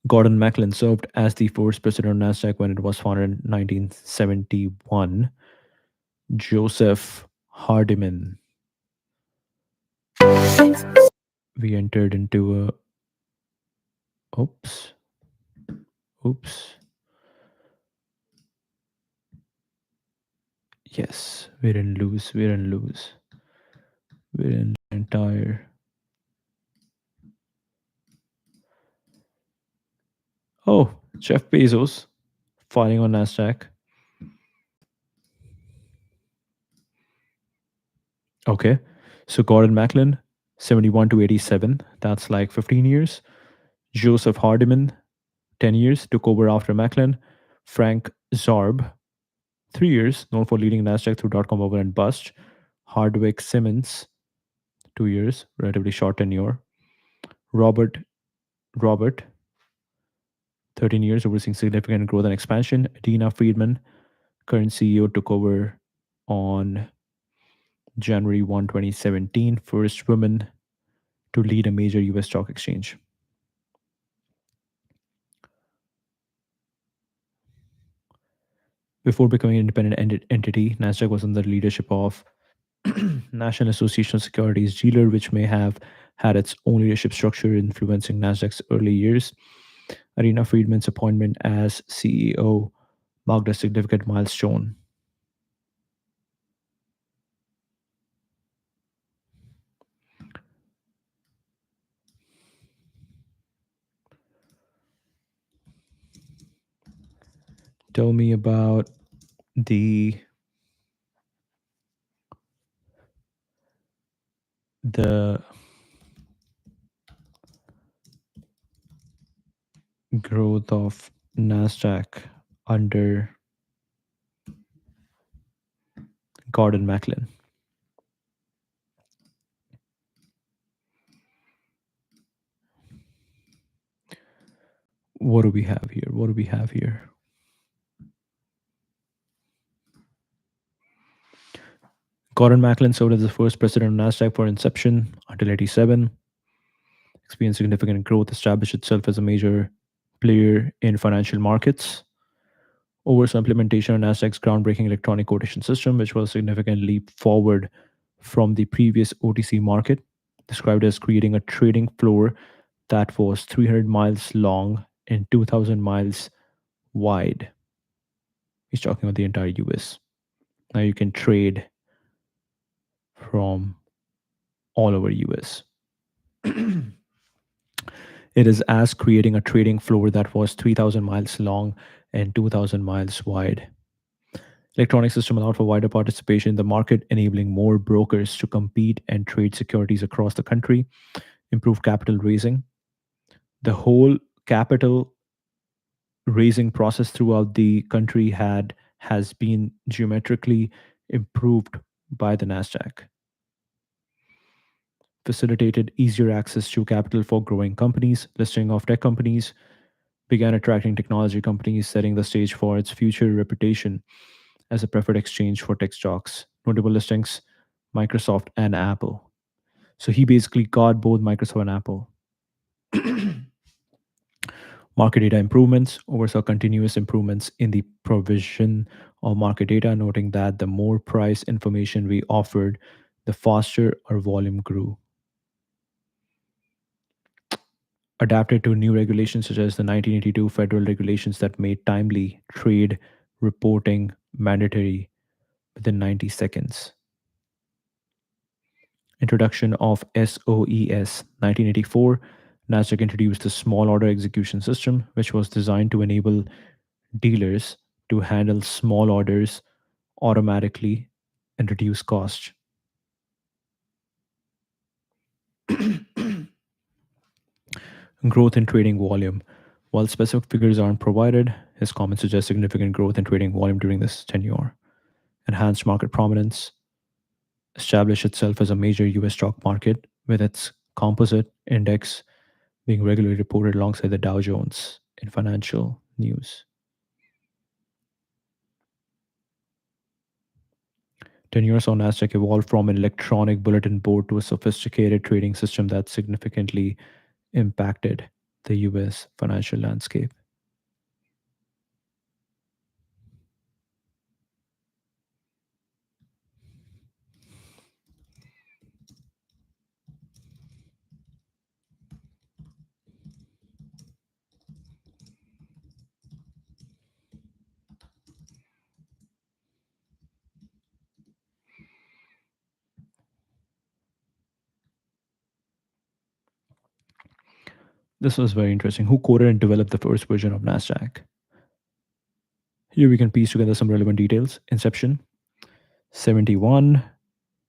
Gordon Macklin served as the first president of Nasdaq when it was founded in 1971. Joseph Hardiman. We entered into a. Oops. Oops. Yes, we didn't lose. We didn't lose. We didn't entire. Oh, Jeff Bezos filing on Nasdaq. Okay, so Gordon Macklin, 71 to 87. That's like 15 years. Joseph Hardiman, 10 years, took over after Macklin. Frank Zarb, 3 years, known for leading Nasdaq through dot com bubble and bust. Hardwick Simmons, 2 years, relatively short tenure. Robert Robert, 13 years, overseeing significant growth and expansion. Dina Friedman, current CEO, took over on January 1, 2017, first woman to lead a major US stock exchange. Before becoming an independent entity, Nasdaq was under the leadership of National Association of Securities Dealer, which may have had its own leadership structure influencing Nasdaq's early years. Arena Friedman's appointment as CEO marked a significant milestone. Tell me about the the growth of Nasdaq under Gordon Macklin. What do we have here? What do we have here? Gordon Macklin served as the first president of Nasdaq for inception until 87, experienced significant growth, established itself as a major player in financial markets. Oversaw implementation of Nasdaq's groundbreaking electronic quotation system, which was a significant leap forward from the previous OTC market, described as creating a trading floor that was 300 miles long and 2,000 miles wide. He's talking about the entire US. Now you can trade from all over US. It is as creating a trading floor that was 3,000 miles long and 2,000 miles wide. Electronic system allowed for wider participation in the market, enabling more brokers to compete and trade securities across the country, improve capital raising. The whole capital raising process throughout the country had has been geometrically improved by the Nasdaq, facilitated easier access to capital for growing companies, listing of tech companies, began attracting technology companies, setting the stage for its future reputation as a preferred exchange for tech stocks. Notable listings: Microsoft and Apple. So he basically got both Microsoft and Apple. Market data improvements oversaw continuous improvements in the provision of market data, noting that the more price information we offered, the faster our volume grew. Adapted to new regulations such as the 1982 federal regulations that made timely trade reporting mandatory within 90 seconds. Introduction of SOES 1984, Nasdaq introduced the small order execution system, which was designed to enable dealers to handle small orders automatically and reduce cost. Growth in trading volume. While specific figures aren't provided, his comments suggest significant growth in trading volume during this tenure. Enhanced market prominence, established itself as a major US stock market with its composite index being regularly reported alongside the Dow Jones in financial news. 10 years on, Nasdaq evolved from an electronic bulletin board to a sophisticated trading system that significantly impacted the US financial landscape. This was very interesting. Who coded and developed the first version of Nasdaq? Here we can piece together some relevant details. Inception 71.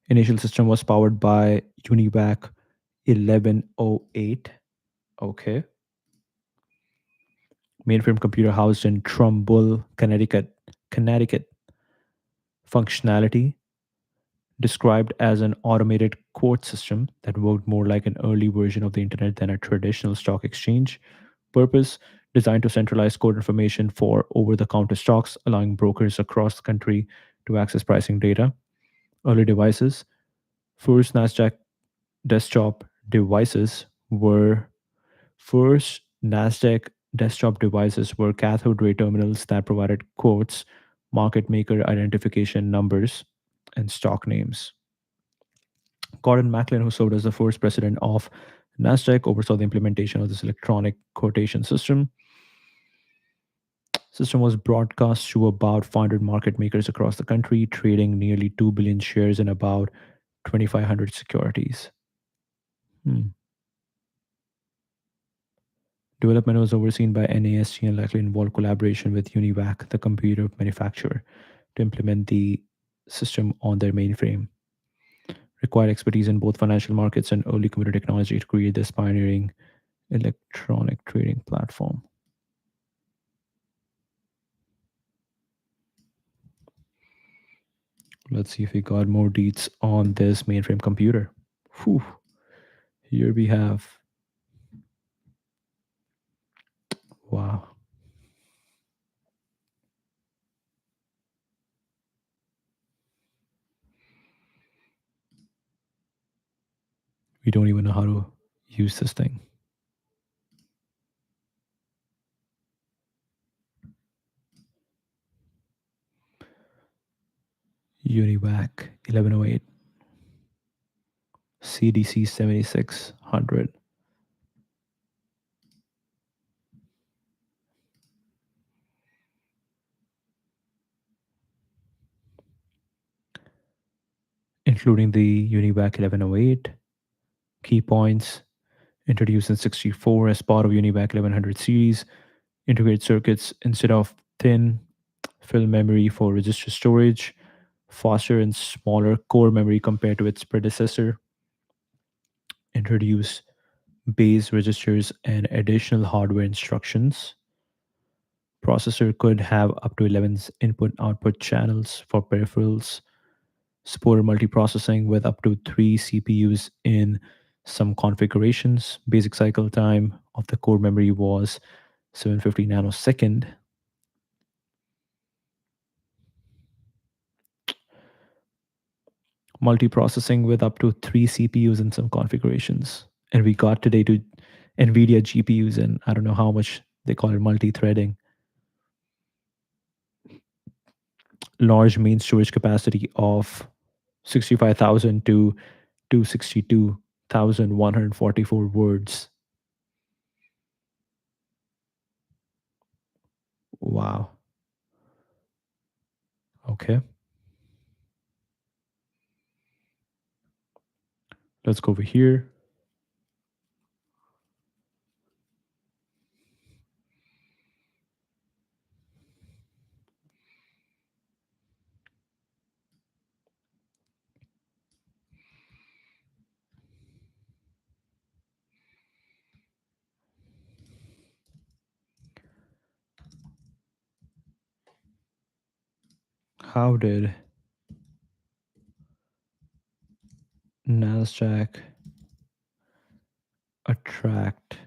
Initial system was powered by UNIVAC 1108. Okay. Mainframe computer housed in Trumbull, Connecticut. Connecticut. Functionality described as an automated quote system that worked more like an early version of the internet than a traditional stock exchange. Purpose: designed to centralize quote information for over the counter stocks, allowing brokers across the country to access pricing data. Early devices: first NASDAQ desktop devices were first NASDAQ desktop devices were cathode ray terminals that provided quotes, market maker identification numbers, and stock names. Gordon Macklin, who served as the first president of Nasdaq, oversaw the implementation of this electronic quotation system. System was broadcast to about 500 market makers across the country, trading nearly 2 billion shares in about 2,500 securities. Hmm. Development was overseen by NASG and likely involved collaboration with UNIVAC, the computer manufacturer, to implement the system on their mainframe. Required expertise in both financial markets and early computer technology to create this pioneering electronic trading platform. Let's see if we got more deets on this mainframe computer. Whew. Here we have, wow, we don't even know how to use this thing. UNIVAC 1108, CDC 7600. including the Univac 1108. Key points: introduced in 64 as part of Univac 1100 series, integrate circuits instead of thin film memory for register storage, faster and smaller core memory compared to its predecessor, introduce base registers and additional hardware instructions. Processor could have up to 11 input output channels for peripherals, supported multiprocessing with up to 3 CPUs in some configurations. Basic cycle time of the core memory was 750 nanosecond. Multiprocessing with up to 3 CPUs in some configurations. And we got today to Nvidia GPUs, and I don't know how much they call it multi-threading. Large main storage capacity of 65,000 to 262,144 words. Wow. Okay. Let's go over here. How did Nasdaq attract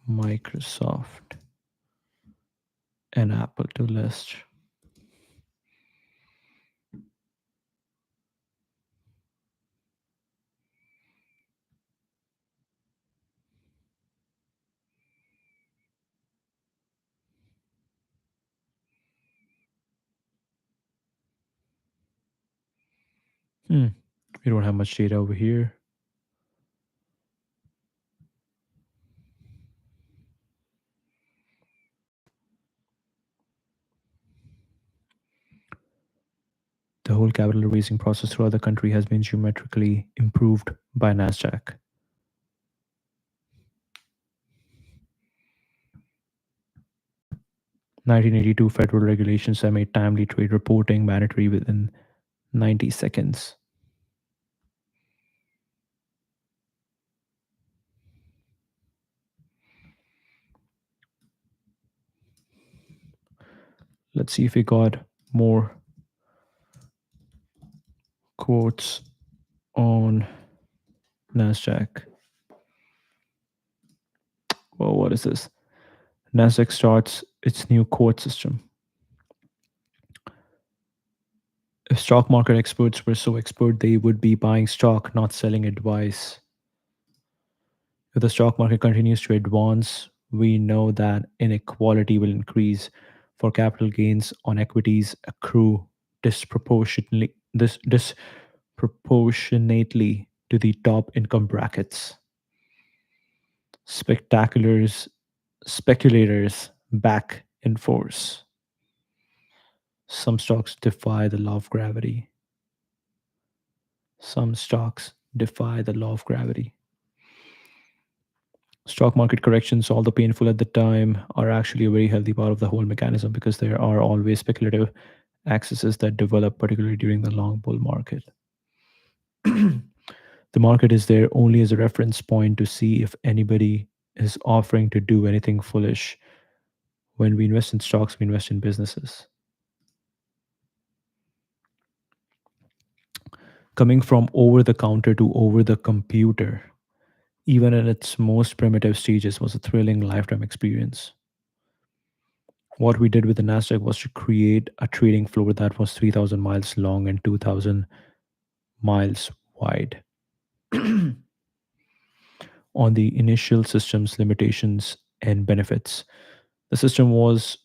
Microsoft and Apple to list? We don't have much data over here. The whole capital raising process throughout the country has been geometrically improved by Nasdaq. 1982 federal regulations have made timely trade reporting mandatory within 90 seconds. Let's see if we got more quotes on Nasdaq. Well, what is this? Nasdaq starts its new quote system. If stock market experts were so expert, they would be buying stock, not selling advice. If the stock market continues to advance, we know that inequality will increase, for capital gains on equities accrue disproportionately to the top income brackets. Spectaculars Speculators back in force. Some stocks defy the law of gravity. Some stocks defy the law of gravity. Stock market corrections, although painful at the time, are actually a very healthy part of the whole mechanism because there are always speculative accesses that develop, particularly during the long bull market. The market is there only as a reference point to see if anybody is offering to do anything foolish. When we invest in stocks, we invest in businesses. Coming from over the counter to over the computer, even in its most primitive stages, was a thrilling lifetime experience. What we did with the Nasdaq was to create a trading floor that was 3,000 miles long and 2,000 miles wide. On the initial system's limitations and benefits, the system was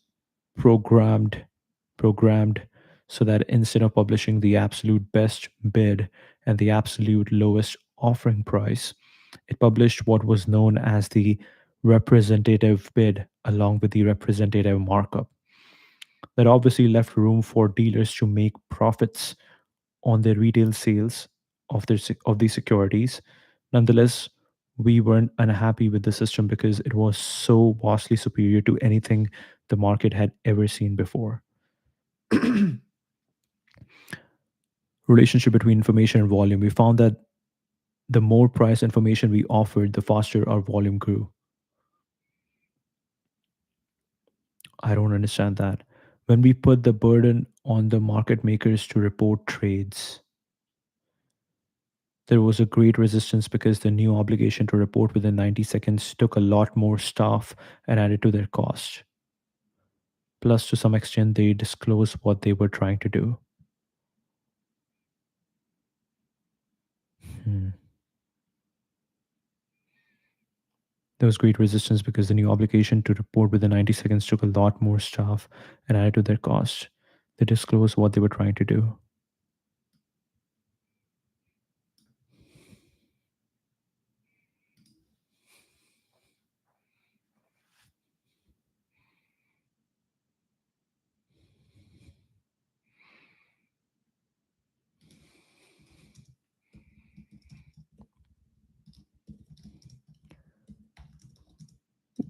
programmed programmed so that instead of publishing the absolute best bid and the absolute lowest offering price, it published what was known as the representative bid along with the representative markup. That obviously left room for dealers to make profits on their retail sales of these securities. Nonetheless, we weren't unhappy with the system because it was so vastly superior to anything the market had ever seen before. Relationship between information and volume. We found that the more price information we offered, the faster our volume grew. I don't understand that. When we put the burden on the market makers to report trades, there was a great resistance because the new obligation to report within 90 seconds took a lot more staff and added to their cost. Plus, to some extent, they disclosed what they were trying to do. Hmm. There was great resistance because the new obligation to report within 90 seconds took a lot more staff and added to their cost. They disclosed what they were trying to do.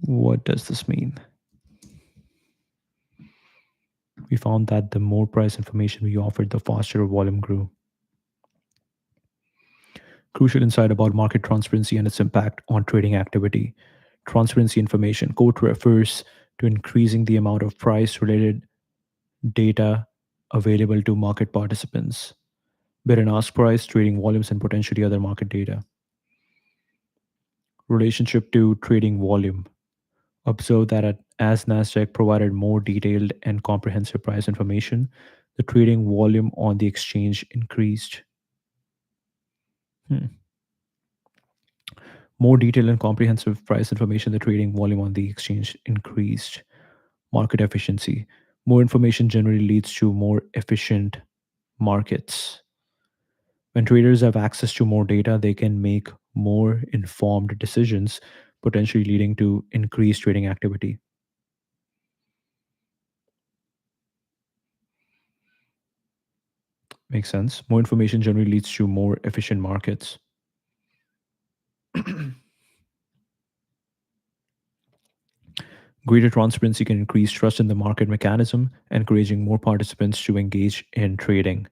What does this mean? We found that the more price information we offered, the faster our volume grew. Crucial insight about market transparency and its impact on trading activity. Transparency information. Quote refers to increasing the amount of price related data available to market participants. Bid and ask price, trading volumes, and potentially other market data. Relationship to trading volume. Observe that as Nasdaq provided more detailed and comprehensive price information, the trading volume on the exchange increased. Hmm. More detailed and comprehensive price information, the trading volume on the exchange increased. Market efficiency. More information generally leads to more efficient markets. When traders have access to more data, they can make more informed decisions, potentially leading to increased trading activity. Makes sense. More information generally leads to more efficient markets. Greater transparency can increase trust in the market mechanism, encouraging more participants to engage in trading.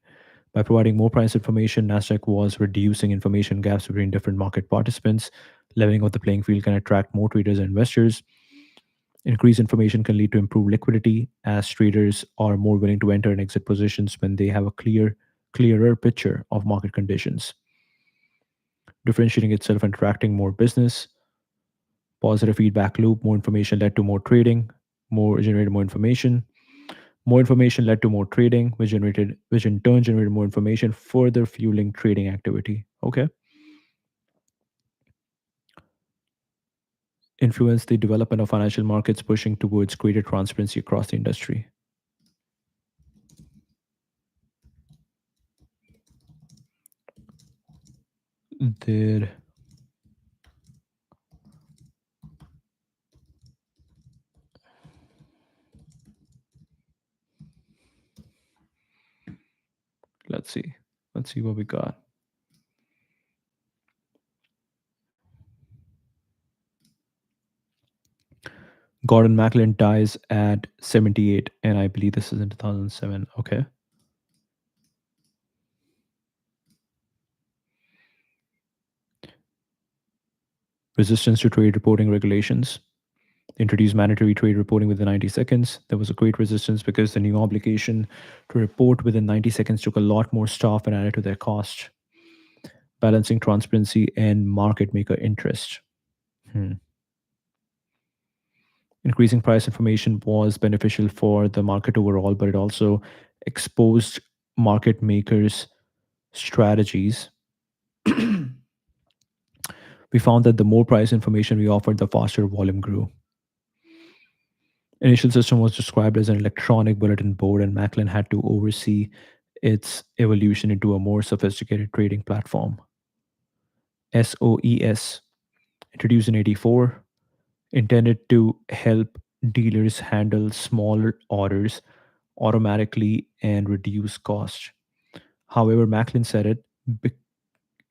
By providing more price information, Nasdaq was reducing information gaps between different market participants. Leveling out the playing field can attract more traders and investors. Increased information can lead to improved liquidity as traders are more willing to enter and exit positions when they have a clearer picture of market conditions. Differentiating itself and attracting more business. Positive feedback loop. More information led to more trading. More generated more information. More information led to more trading, which in turn generated more information, further fueling trading activity. Okay. Influence the development of financial markets, pushing towards greater transparency across the industry. There, let's see. Let's see what we got. Gordon Macklin dies at 78, and I believe this is in 2007. Okay. Resistance to trade reporting regulations. They introduced mandatory trade reporting within 90 seconds. There was a great resistance because the new obligation to report within 90 seconds took a lot more staff and added to their cost. Balancing transparency and market maker interest. Hmm. Increasing price information was beneficial for the market overall, but it also exposed market makers' strategies. We found that the more price information we offered, the faster volume grew. Initial system was described as an electronic bulletin board, and Macklin had to oversee its evolution into a more sophisticated trading platform. SOES, introduced in 84, intended to help dealers handle smaller orders automatically and reduce cost. However, Macklin said it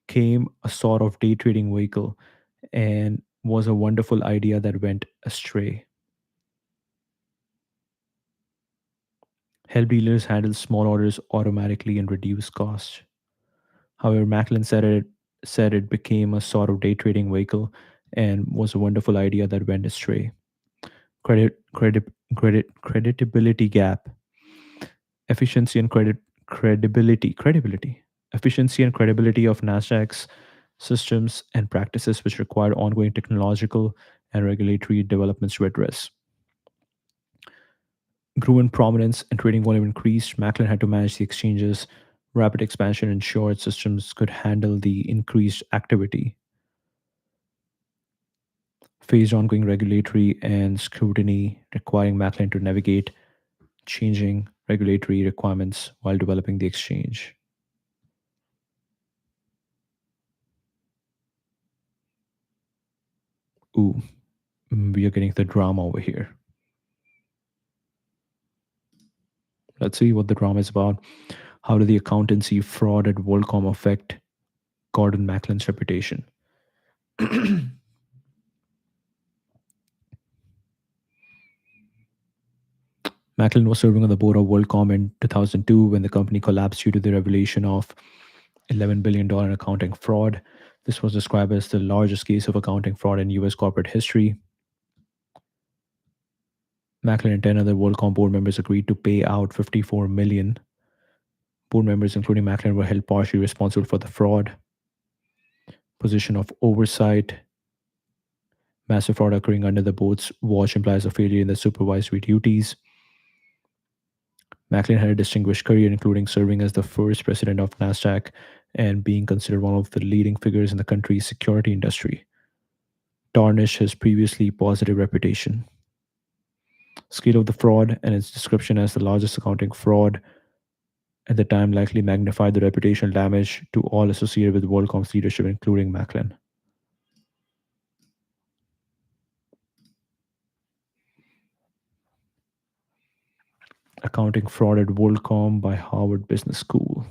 became a sort of day trading vehicle and was a wonderful idea that went astray. Help dealers handle small orders automatically and reduce costs. However, Macklin said it became a sort of day trading vehicle and was a wonderful idea that went astray. Creditability gap, efficiency and credibility, efficiency and credibility of Nasdaq's systems and practices, which required ongoing technological and regulatory developments to address. Grew in prominence and trading volume increased. Macklin had to manage the exchanges. Rapid expansion ensured systems could handle the increased activity. Faced ongoing regulatory and scrutiny, requiring Macklin to navigate changing regulatory requirements while developing the exchange. Ooh, we are getting the drama over here. Let's see what the drama is about. How did the accountancy fraud at WorldCom affect Gordon Macklin's reputation? Macklin was serving on the board of WorldCom in 2002 when the company collapsed due to the revelation of $11 billion in accounting fraud. This was described as the largest case of accounting fraud in US corporate history. Macklin and 10 other WorldCom board members agreed to pay out 54 million. Board members, including Macklin, were held partially responsible for the fraud. Position of oversight. Massive fraud occurring under the board's watch implies a failure in the supervisory duties. Macklin had a distinguished career, including serving as the first president of Nasdaq and being considered one of the leading figures in the country's security industry. Tarnish his previously positive reputation. Scale of the fraud and its description as the largest accounting fraud at the time likely magnified the reputational damage to all associated with WorldCom's leadership, including Macklin. Accounting fraud at WorldCom by Harvard Business School.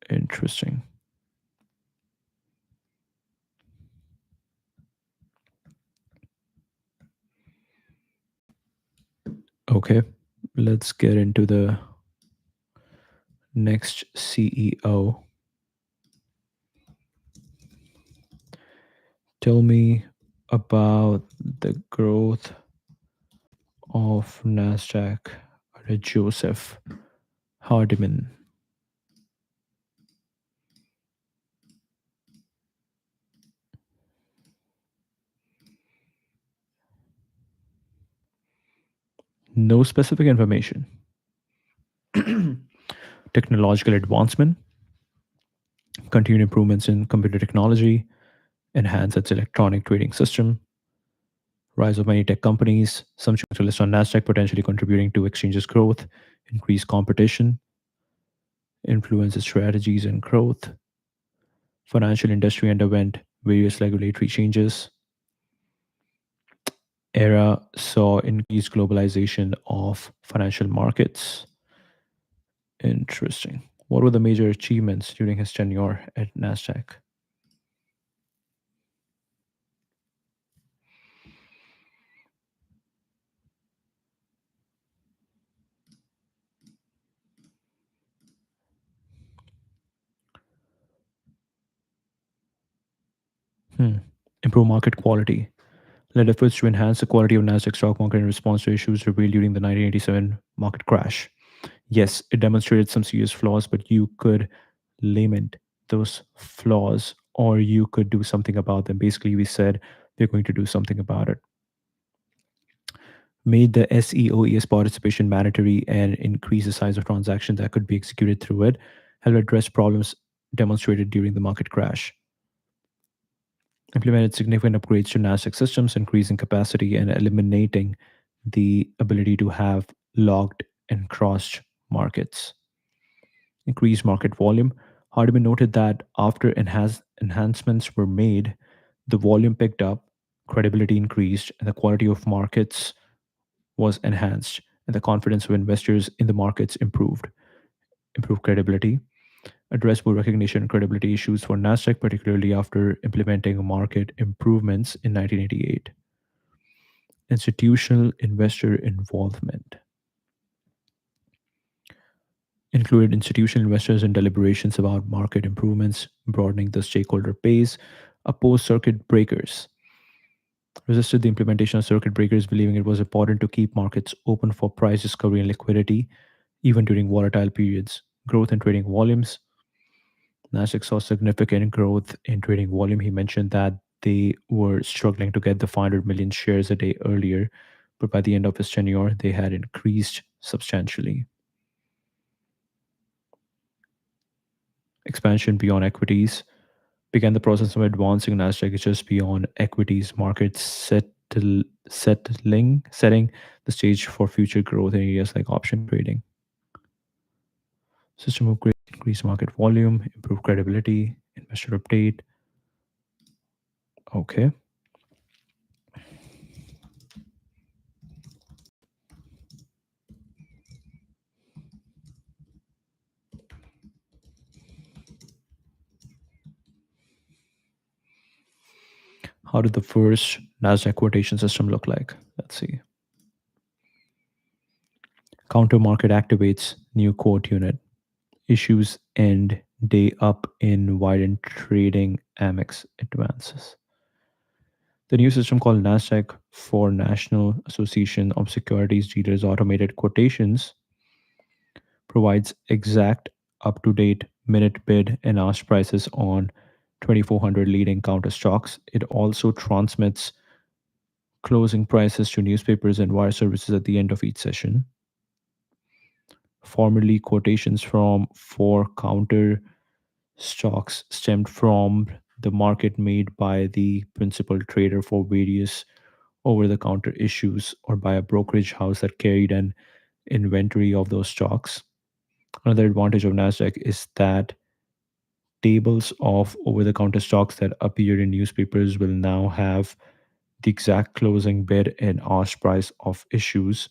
Interesting. Okay, let's get into the next CEO. Tell me about the growth of Nasdaq under Joseph Hardiman. No specific information. Technological advancement, continued improvements in computer technology, enhance its electronic trading system, rise of many tech companies, some choose to list on Nasdaq, potentially contributing to exchanges growth, increased competition, influence its strategies and growth. Financial industry underwent various regulatory changes. Era saw increased globalization of financial markets. Interesting. What were the major achievements during his tenure at Nasdaq? Hmm. Improve market quality. Led efforts to enhance the quality of Nasdaq stock market in response to issues revealed during the 1987 market crash. Yes, it demonstrated some serious flaws, but you could lament those flaws or you could do something about them. Basically, we said we're going to do something about it. Made the SEOES participation mandatory and increase the size of transactions that could be executed through it, helped address problems demonstrated during the market crash. Implemented significant upgrades to Nasdaq systems, increasing capacity and eliminating the ability to have logged and crossed markets. Increased market volume. Hardiman noted that after enhancements were made, the volume picked up, credibility increased, and the quality of markets was enhanced, and the confidence of investors in the markets improved. improve credibility, address both recognition and credibility issues for Nasdaq, particularly after implementing market improvements in 1988. Institutional investor involvement included institutional investors in deliberations about market improvements, broadening the stakeholder base, opposed circuit breakers, resisted the implementation of circuit breakers, believing it was important to keep markets open for price discovery and liquidity, even during volatile periods. Growth in trading volumes. Nasdaq saw significant growth in trading volume. He mentioned that they were struggling to get the 500 million shares a day earlier, but by the end of his tenure, they had increased substantially. Expansion beyond equities began the process of advancing Nasdaq just beyond equities markets, setting the stage for future growth in areas like option trading. System upgrade, increase market volume, improve credibility, investor update. Okay. How did the first Nasdaq quotation system look like? Let's see. Counter market activates new quote unit. Issues end day up in widened trading Amex advances. The new system called Nasdaq for National Association of Securities Dealers Automated Quotations provides exact up to date minute bid and ask prices on 2,400 leading counter stocks. It also transmits closing prices to newspapers and wire services at the end of each session. Formerly, quotations from four counter stocks stemmed from the market made by the principal trader for various over the counter issues or by a brokerage house that carried an inventory of those stocks. Another advantage of NASDAQ is that tables of over the counter stocks that appear in newspapers will now have the exact closing bid and ask price of issues.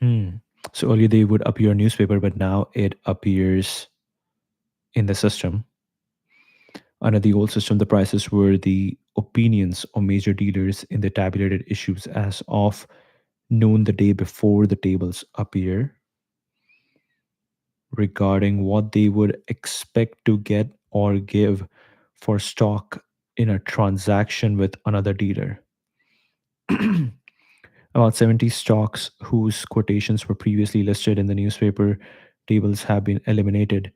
Hmm. So earlier they would appear in newspaper, but now it appears in the system. Under the old system, the prices were the opinions of major dealers in the tabulated issues as of noon the day before the tables appear regarding what they would expect to get or give for stock in a transaction with another dealer. About 70 stocks whose quotations were previously listed in the newspaper tables have been eliminated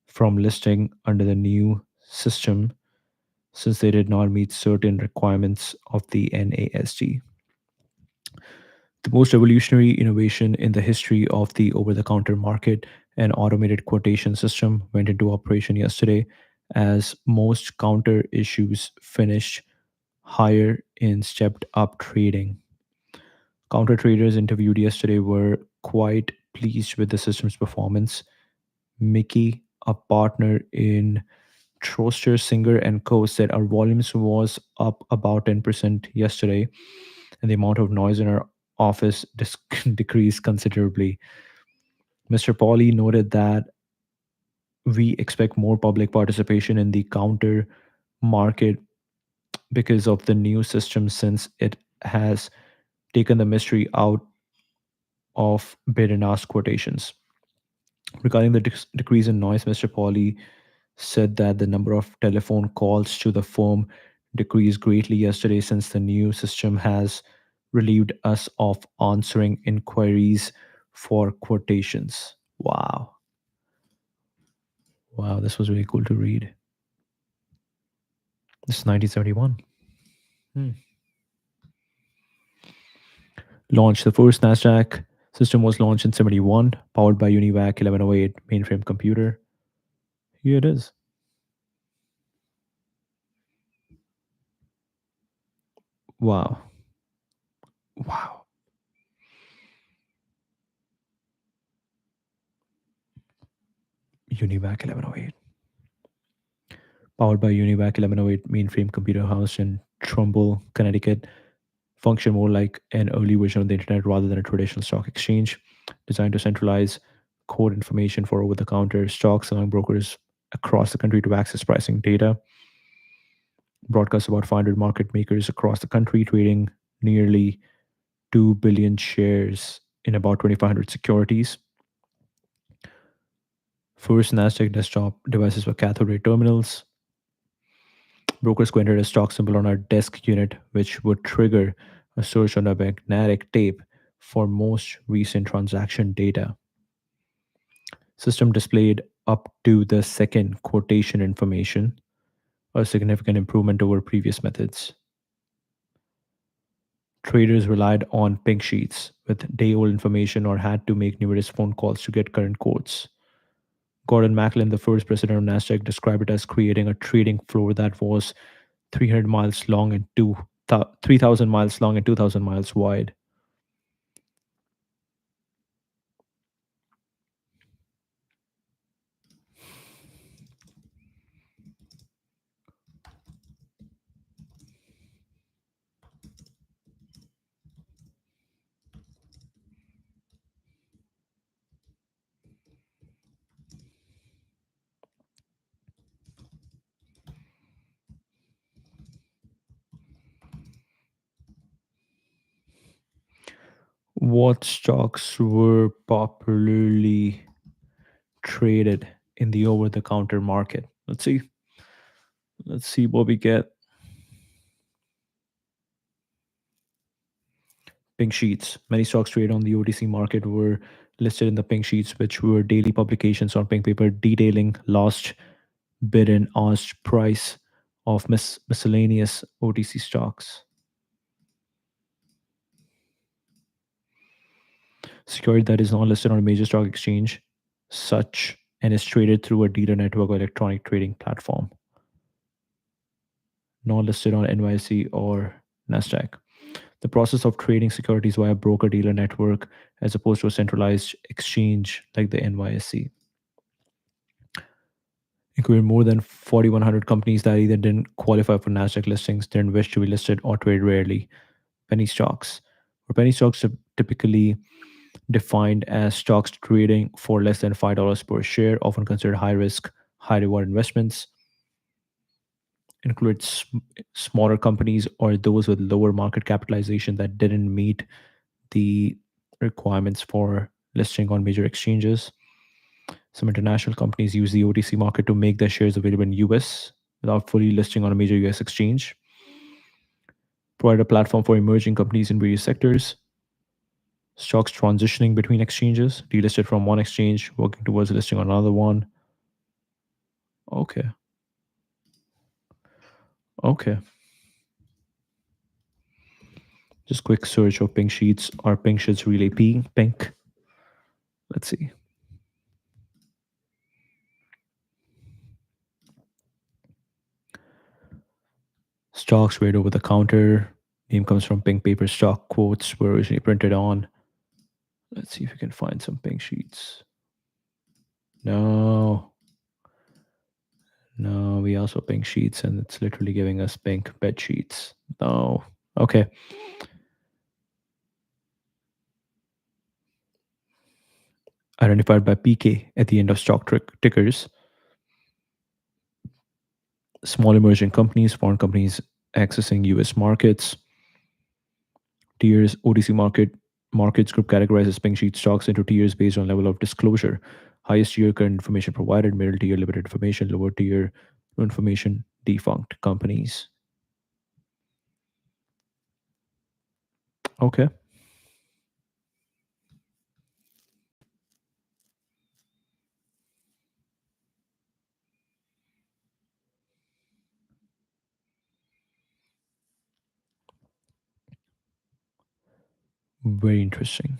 from listing under the new system since they did not meet certain requirements of the NASD. The most revolutionary innovation in the history of the over the counter market, an automated quotation system, went into operation yesterday as most counter issues finished higher in stepped up trading. Counter traders interviewed yesterday were quite pleased with the system's performance. Mickey, a partner in Troster, Singer and Co. said our volumes was up about 10% yesterday, and the amount of noise in our office decreased considerably. Mr. Pauly noted that we expect more public participation in the counter market because of the new system since it has taken the mystery out of bid and ask quotations. Regarding the decrease in noise, Mr. Pauly said that the number of telephone calls to the firm decreased greatly yesterday since the new system has relieved us of answering inquiries for quotations. Wow. Wow, this was really cool to read. This is 1971. Hmm. Launched. The first NASDAQ system was launched in 71, powered by UNIVAC 1108 mainframe computer. Here it is. Wow. Wow. UNIVAC 1108. Powered by UNIVAC 1108 mainframe computer housed in Trumbull, Connecticut. function more like an early version of the internet rather than a traditional stock exchange, designed to centralize core information for over the counter stocks, allowing brokers across the country to access pricing data. Broadcasts about 500 market makers across the country, trading nearly 2 billion shares in about 2,500 securities. First, Nasdaq desktop devices were cathode ray terminals. Brokers could enter a stock symbol on our desk unit, which would trigger a search on a magnetic tape for most recent transaction data. System displayed up to the second quotation information, a significant improvement over previous methods. Traders relied on pink sheets with day old information or had to make numerous phone calls to get current quotes. Gordon Macklin, the first president of Nasdaq, described it as creating a trading floor that was 300 miles long and 3,000 miles long and 2,000 miles wide. What stocks were popularly traded in the over the counter market? Let's see. Let's see what we get. Pink sheets. Many stocks traded on the OTC market were listed in the pink sheets, which were daily publications on pink paper detailing last bid and asked price of miscellaneous OTC stocks. Security that is not listed on a major stock exchange, such and is traded through a dealer network or electronic trading platform. Not listed on NYSE or Nasdaq. The process of trading securities via broker dealer network as opposed to a centralized exchange like the NYSE. Included more than 4,100 companies that either didn't qualify for Nasdaq listings, didn't wish to be listed, or trade rarely. Penny stocks. Or penny stocks are typically defined as stocks trading for less than $5 per share, often considered high risk, high reward investments. Includes smaller companies or those with lower market capitalization that didn't meet the requirements for listing on major exchanges. Some international companies use the OTC market to make their shares available in US without fully listing on a major US exchange. Provide a platform for emerging companies in various sectors. Stocks transitioning between exchanges, delisted from one exchange, working towards listing on another one. Okay. Okay. Just quick search of pink sheets. Are pink sheets really pink? Let's see. Stocks trade over the counter. Name comes from pink paper stock quotes were originally printed on. Let's see if we can find some pink sheets. No. No, we also pink sheets and it's literally giving us pink bed sheets. No. Okay. Identified by PK at the end of stock tickers. Small emerging companies, foreign companies accessing US markets. Tiers, OTC markets group categorizes pink sheet stocks into tiers based on level of disclosure. Highest tier current information provided, middle tier limited information, lower tier no information defunct companies. Okay. Very interesting.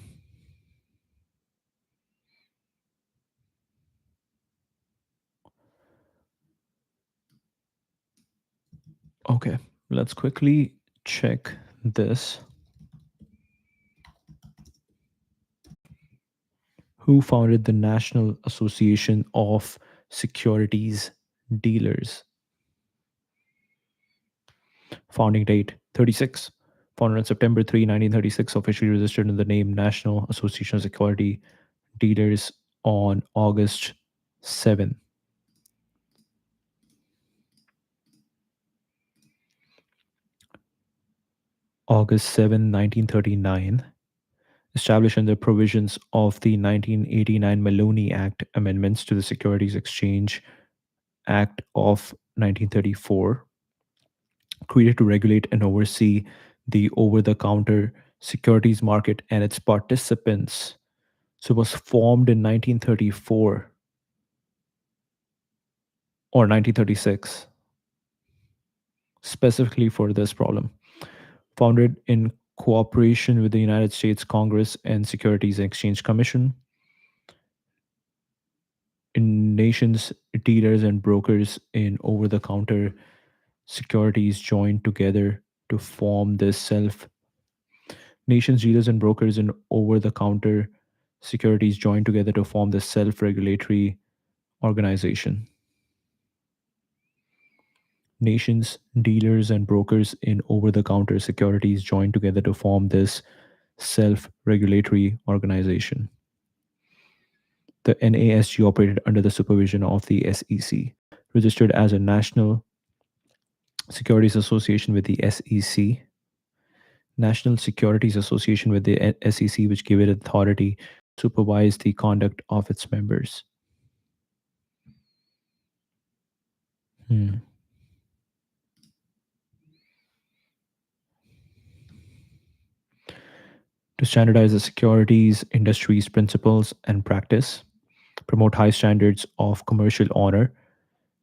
Okay. Let's quickly check this. Who founded the National Association of Securities Dealers? Founding date 36. Founded on September 3, 1936, officially registered in the name National Association of Security Dealers on August 7, 1939, established under provisions of the 1989 Maloney Act amendments to the Securities Exchange Act of 1934, created to regulate and oversee the over the counter securities market and its participants. So it was formed in 1934 or 1936, specifically for this problem. Founded in cooperation with the United States Congress and Securities and Exchange Commission, in nations, dealers, and brokers in over the counter securities joined together to form this self. Nations, dealers, and brokers in over the counter securities joined together to form this self regulatory organization. Nations, dealers, and brokers in over the counter securities joined together to form this self regulatory organization. The NASG operated under the supervision of the SEC, registered as a National Securities Association with the SEC, National Securities Association with the SEC, which gave it authority to supervise the conduct of its members. Hmm. To standardize the securities industry's principles and practice, promote high standards of commercial honor,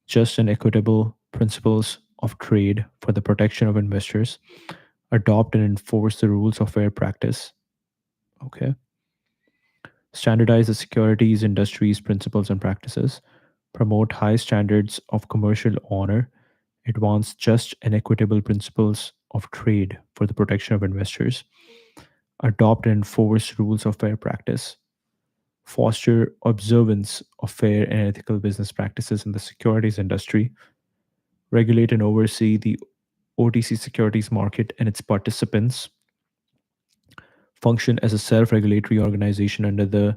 just and equitable principles of trade for the protection of investors, adopt and enforce the rules of fair practice. Okay. Standardize the securities industry's principles and practices, promote high standards of commercial honor, advance just and equitable principles of trade for the protection of investors, adopt and enforce rules of fair practice, foster observance of fair and ethical business practices in the securities industry, regulate and oversee the OTC securities market and its participants, function as a self regulatory organization under the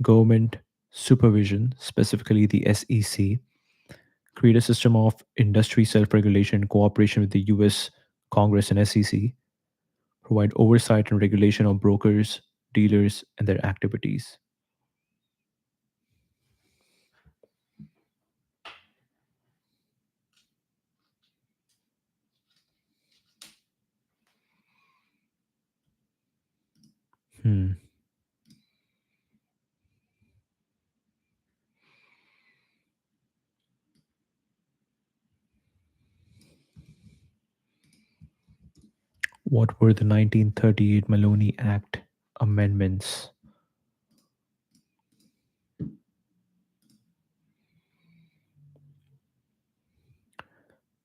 government supervision, specifically the SEC, create a system of industry self regulation in cooperation with the US Congress and SEC, provide oversight and regulation of brokers, dealers, and their activities. Hmm. What were the 1938 Maloney Act amendments?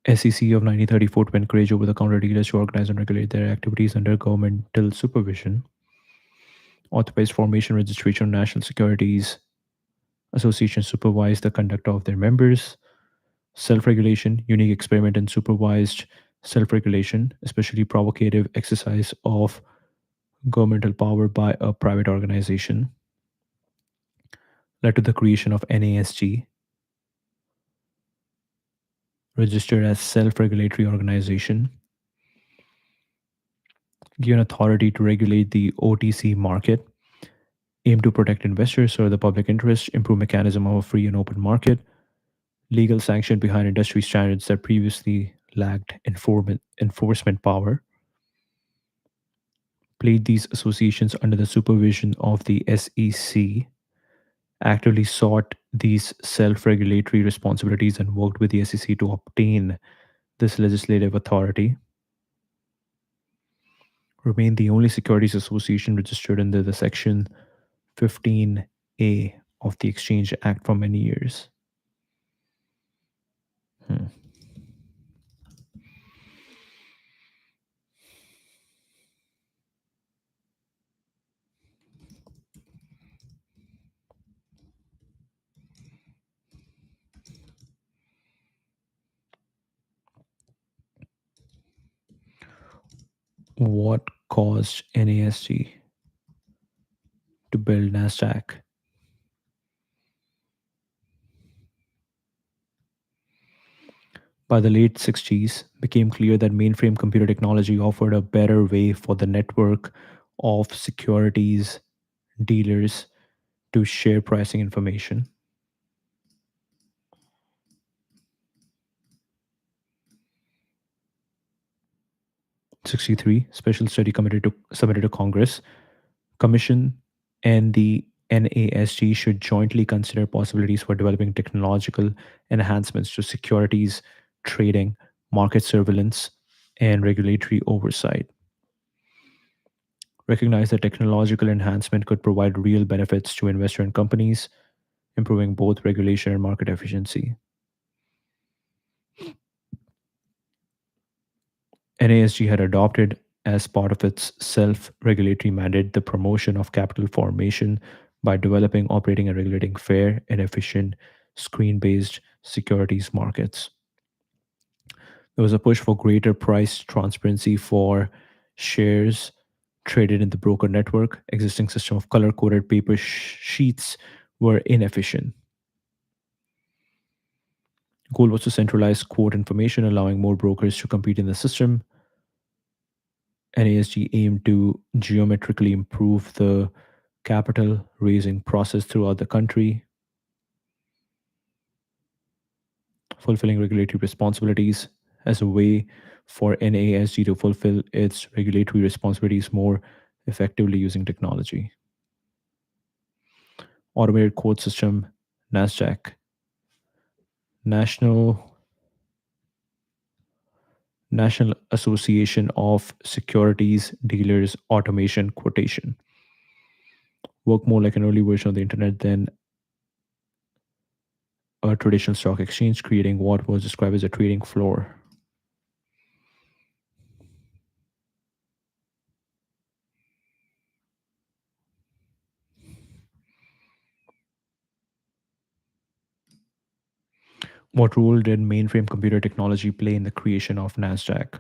SEC of 1934 to encourage over the counter dealers to organize and regulate their activities under governmental supervision. Authorized formation registration of national securities associations supervise the conduct of their members. Self regulation, unique experiment in supervised self regulation, especially provocative exercise of governmental power by a private organization, led to the creation of NASG, registered as self regulatory organization, given authority to regulate the OTC market, aim to protect investors or the public interest, improve mechanism of a free and open market, legal sanction behind industry standards that previously lacked enforcement power, played these associations under the supervision of the SEC, actively sought these self regulatory responsibilities, and worked with the SEC to obtain this legislative authority, remained the only securities association registered under the Section 15A of the Exchange Act for many years. Hmm. What caused NASG to build Nasdaq? By the late 60s, became clear that mainframe computer technology offered a better way for the network of securities dealers to share pricing information. 63, special study committee submitted to Congress. Commission and the NASG should jointly consider possibilities for developing technological enhancements to securities trading, market surveillance, and regulatory oversight. Recognize that technological enhancement could provide real benefits to investor and companies, improving both regulation and market efficiency. NASG had adopted, as part of its self regulatory mandate, the promotion of capital formation by developing, operating, and regulating fair and efficient screen based securities markets. There was a push for greater price transparency for shares traded in the broker network. Existing system of color coded paper sheets were inefficient. Goal was to centralize quote information, allowing more brokers to compete in the system. NASG aimed to geometrically improve the capital raising process throughout the country, fulfilling regulatory responsibilities as a way for NASG to fulfill its regulatory responsibilities more effectively using technology. Automated quote system, NASDAQ, National National Association of Securities Dealers Automation Quotation. Work more like an early version of the internet than a traditional stock exchange, creating what was described as a trading floor. What role did mainframe computer technology play in the creation of NASDAQ?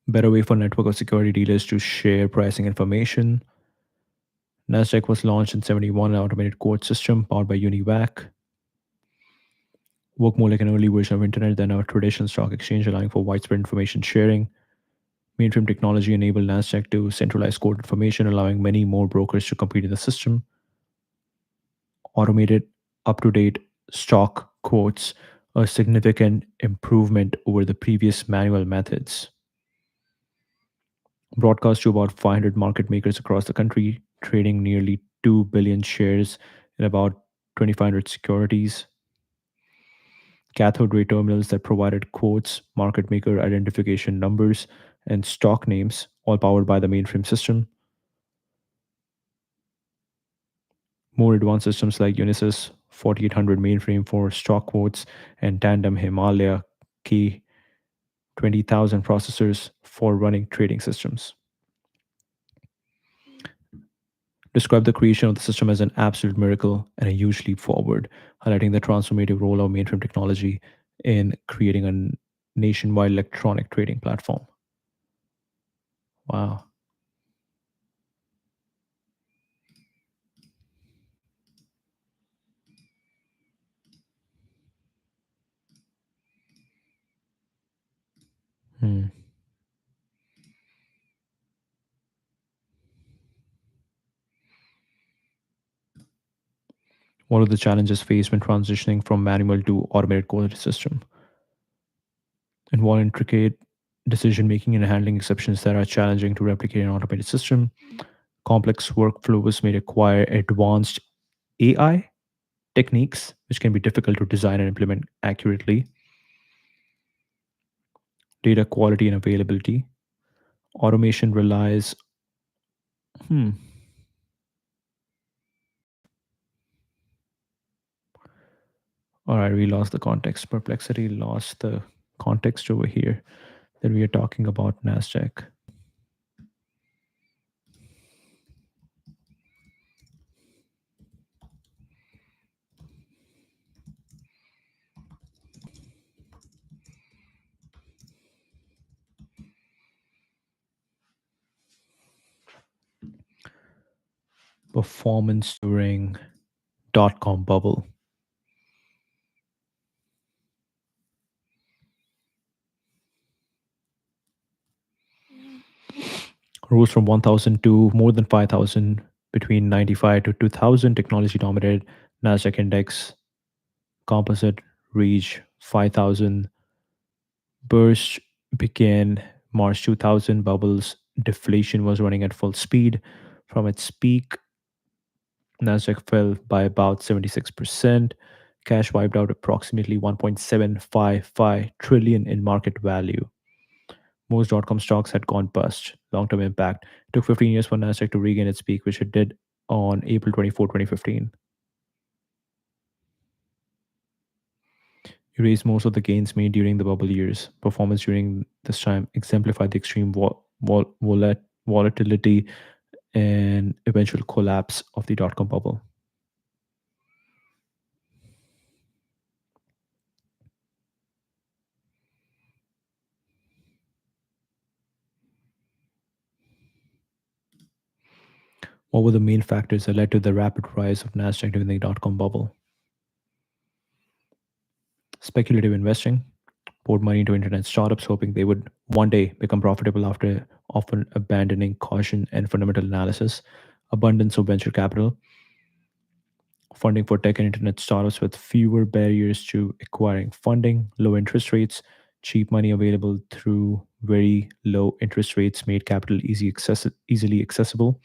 Better way for network of security dealers to share pricing information. NASDAQ was launched in 71, an automated quote system powered by UniVac. Work more like an early version of internet than a traditional stock exchange, allowing for widespread information sharing. Mainframe technology enabled Nasdaq to centralize quote information, allowing many more brokers to compete in the system. Automated, up to date stock quotes, a significant improvement over the previous manual methods. Broadcast to about 500 market makers across the country, trading nearly 2 billion shares in about 2,500 securities. Cathode ray terminals that provided quotes, market maker identification numbers, and stock names, all powered by the mainframe system. More advanced systems like Unisys 4800 mainframe for stock quotes and Tandem Himalaya K 20,000 processors for running trading systems. Describe the creation of the system as an absolute miracle and a huge leap forward, highlighting the transformative role of mainframe technology in creating a nationwide electronic trading platform. Wow. Hmm. What are the challenges faced when transitioning from manual to automated quality system? Involve intricate decision making and handling exceptions that are challenging to replicate in an automated system. Complex workflows may require advanced AI techniques, which can be difficult to design and implement accurately. Data quality and availability. Automation relies. Hmm. All right, we lost the context. Perplexity lost the context over here. Then we are talking about Nasdaq. Performance during dot com bubble rose from 1,000 to more than 5,000 between 95 to 2000. Technology dominated. Nasdaq index composite reached 5,000. Burst began March 2000. Bubbles deflation was running at full speed. From its peak, Nasdaq fell by about 76%. Cash wiped out approximately 1.755 trillion in market value. Most dot-com stocks had gone bust. Long-term impact. It took 15 years for Nasdaq to regain its peak, which it did on April 24, 2015. Erased most of the gains made during the bubble years. Performance during this time exemplified the extreme volatility and eventual collapse of the dot-com bubble. What were the main factors that led to the rapid rise of Nasdaq during the dot-com bubble? Speculative investing poured money into internet startups, hoping they would one day become profitable after often abandoning caution and fundamental analysis. Abundance of venture capital, funding for tech and internet startups with fewer barriers to acquiring funding, low interest rates, cheap money available through very low interest rates made capital easily accessible.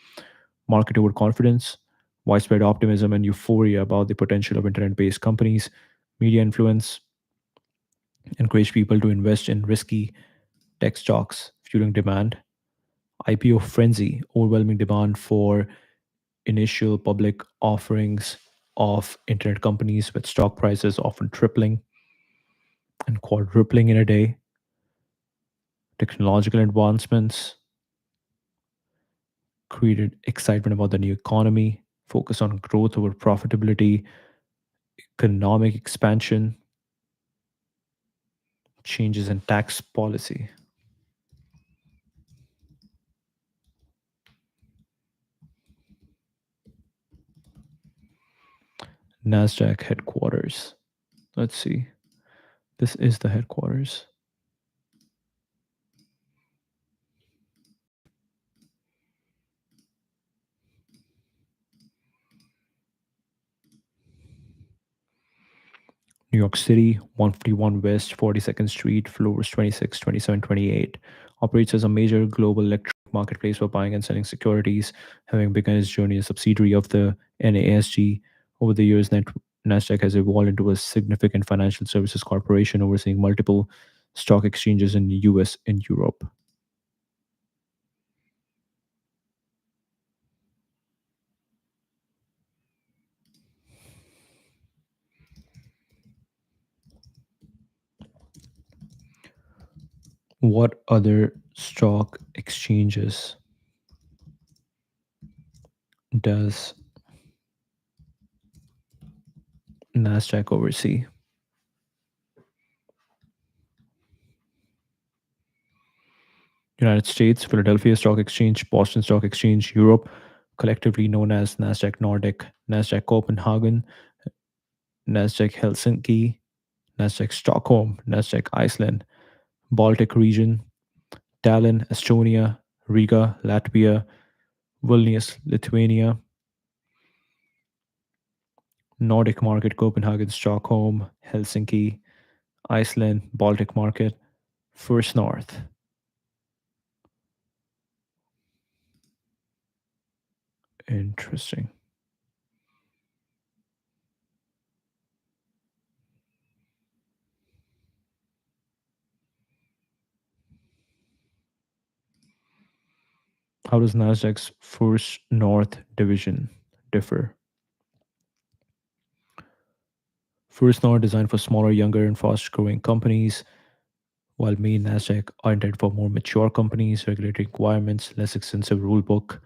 Market overconfidence, widespread optimism and euphoria about the potential of internet based companies, media influence, encourage people to invest in risky tech stocks, fueling demand. IPO frenzy, overwhelming demand for initial public offerings of internet companies with stock prices often tripling and quadrupling in a day. Technological advancements created excitement about the new economy, focus on growth over profitability, economic expansion, changes in tax policy. NASDAQ headquarters. Let's see. This is the headquarters. New York City, 151 West, 42nd Street, floors 26, 27, 28. Operates as a major global electronic marketplace for buying and selling securities, having begun its journey as a subsidiary of the NASG. Over the years, Nasdaq has evolved into a significant financial services corporation overseeing multiple stock exchanges in the US and Europe. What other stock exchanges does Nasdaq oversee? United States, Philadelphia Stock Exchange, Boston Stock Exchange, Europe, collectively known as Nasdaq Nordic, Nasdaq Copenhagen, Nasdaq Helsinki, Nasdaq Stockholm, Nasdaq Iceland, Baltic region, Tallinn, Estonia, Riga, Latvia, Vilnius, Lithuania, Nordic market, Copenhagen, Stockholm, Helsinki, Iceland, Baltic market, First North. Interesting. How does Nasdaq's First North division differ? First North designed for smaller, younger, and fast-growing companies, while main Nasdaq are intended for more mature companies, regulatory requirements, less extensive rule book,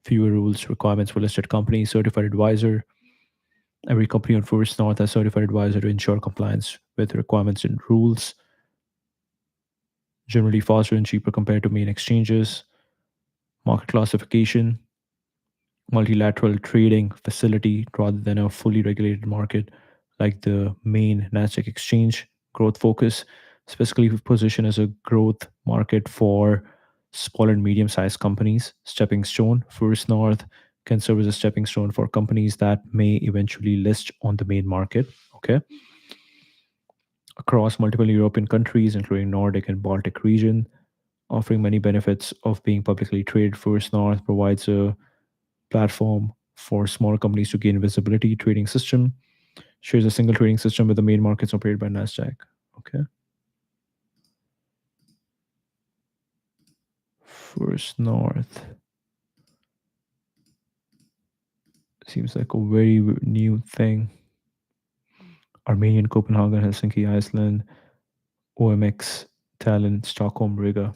fewer rules, requirements for listed companies, certified advisor. Every company on First North has certified advisor to ensure compliance with requirements and rules. Generally faster and cheaper compared to main exchanges. Market classification. multilateral trading facility rather than a fully regulated market like the main Nasdaq exchange. Growth focus, specifically positioned as a growth market for small and medium sized companies. Stepping stone, First North can serve as a stepping stone for companies that may eventually list on the main market. Okay, across multiple European countries, including Nordic and Baltic region, offering many benefits of being publicly traded. First North provides a platform for small companies to gain visibility. Trading system shares a single trading system with the main markets operated by Nasdaq. Okay. First North seems like a very new thing. Armenian, Copenhagen, Helsinki, Iceland, OMX, Tallinn, Stockholm, Riga.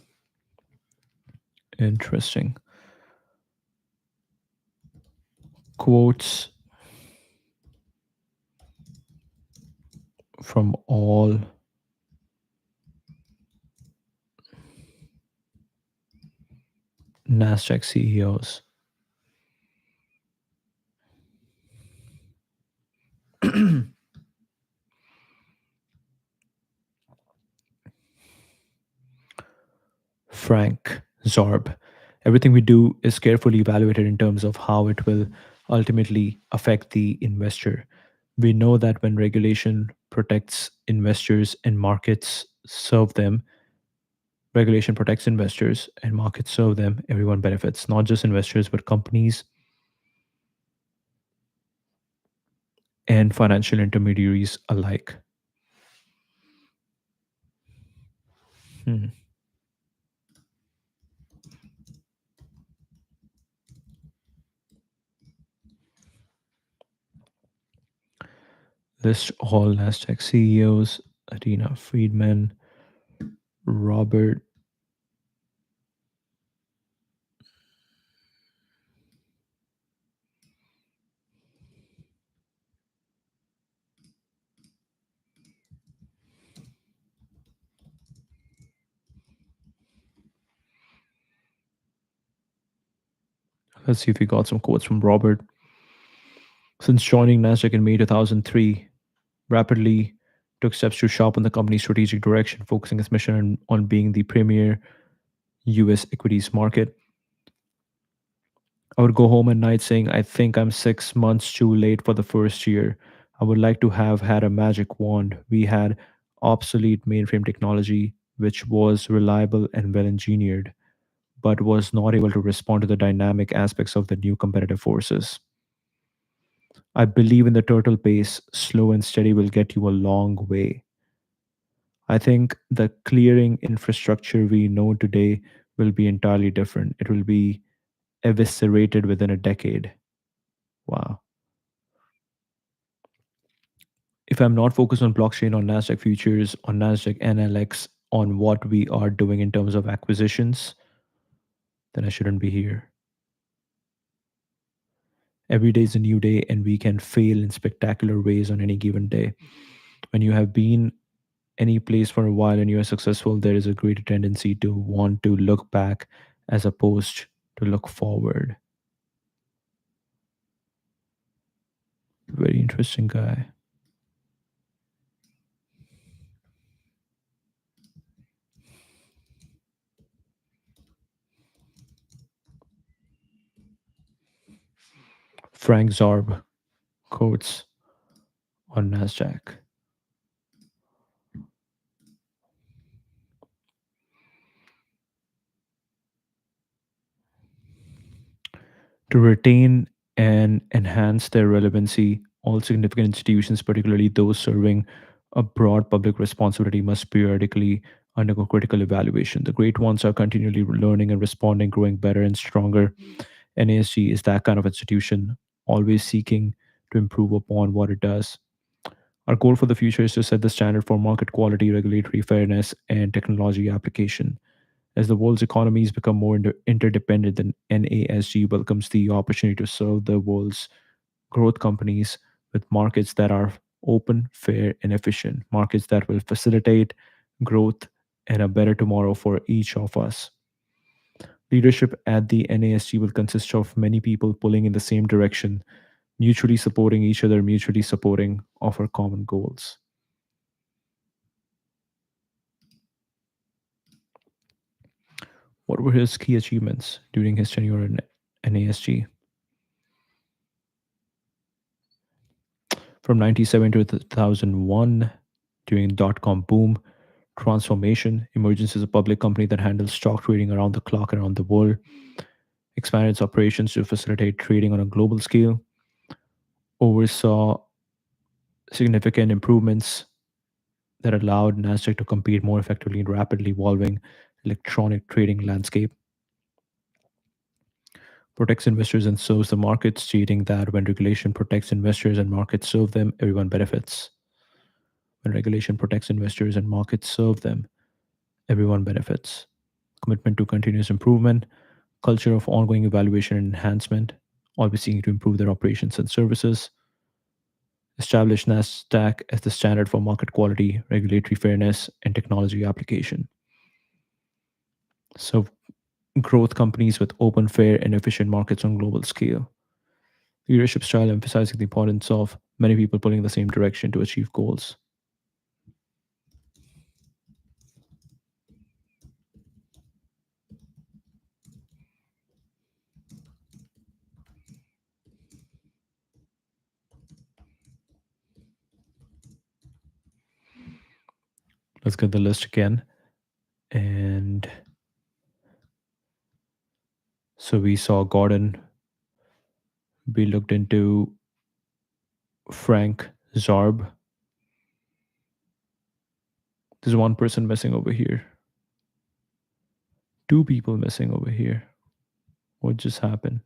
Interesting. Quotes from all Nasdaq CEOs. Frank Zorb. Everything we do is carefully evaluated in terms of how it will ultimately affect the investor. We know that when regulation protects investors and markets serve them, regulation protects investors and markets serve them, everyone benefits, not just investors, but companies and financial intermediaries alike. Hmm. List all Nasdaq CEOs: Adina Friedman, Robert. Let's see if we got some quotes from Robert. Since joining Nasdaq in May 2003, rapidly took steps to sharpen the company's strategic direction, focusing its mission on being the premier US equities market. I would go home at night saying, I think I'm 6 months too late for the first year. I would like to have had a magic wand. We had obsolete mainframe technology, which was reliable and well engineered, but was not able to respond to the dynamic aspects of the new competitive forces. I believe in the turtle pace, slow and steady will get you a long way. I think the clearing infrastructure we know today will be entirely different. It will be eviscerated within a decade. Wow. If I'm not focused on blockchain, on Nasdaq futures, on Nasdaq NLX, on what we are doing in terms of acquisitions, then I shouldn't be here. Every day is a new day, and we can fail in spectacular ways on any given day. When you have been any place for a while and you are successful, there is a greater tendency to want to look back as opposed to look forward. Very interesting guy. Frank Zarb quotes on Nasdaq. To retain and enhance their relevancy, all significant institutions, particularly those serving a broad public responsibility, must periodically undergo critical evaluation. The great ones are continually learning and responding, growing better and stronger. NASG is that kind of institution, always seeking to improve upon what it does. Our goal for the future is to set the standard for market quality, regulatory fairness, and technology application. As the world's economies become more interdependent, then NASG welcomes the opportunity to serve the world's growth companies with markets that are open, fair, and efficient, markets that will facilitate growth and a better tomorrow for each of us. Leadership at the NASG will consist of many people pulling in the same direction, mutually supporting each other, mutually supporting of our common goals. What were his key achievements during his tenure in NASG? From 97 to 2001, during the dot-com boom, transformation, emergence as a public company that handles stock trading around the clock around the world, expanded its operations to facilitate trading on a global scale, oversaw significant improvements that allowed Nasdaq to compete more effectively in rapidly evolving electronic trading landscape, protects investors and serves the markets, stating that when regulation protects investors and markets serve them, everyone benefits. When regulation protects investors and markets serve them, everyone benefits. Commitment to continuous improvement, culture of ongoing evaluation and enhancement, always seeking to improve their operations and services, establish NASDAQ as the standard for market quality, regulatory fairness, and technology application. So, growth companies with open, fair, and efficient markets on global scale. Leadership style emphasizing the importance of many people pulling in the same direction to achieve goals. Let's get the list again. And so we saw Gordon. We looked into Frank Zarb. There's one person missing over here. Two people missing over here. What just happened?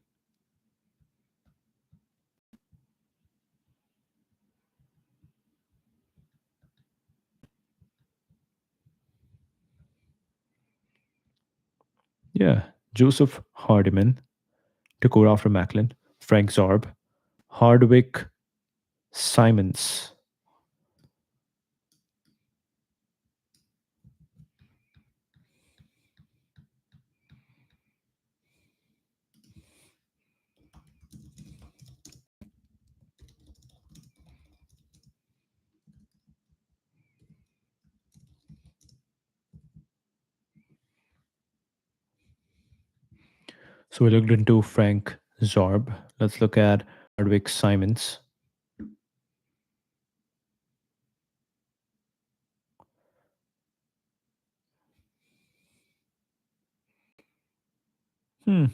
Yeah, Joseph Hardiman took over after Macklin, Frank Zarb, Hardwick Simons. So we looked into Frank Zarb. Let's look at Hardwick Simons. Hmm.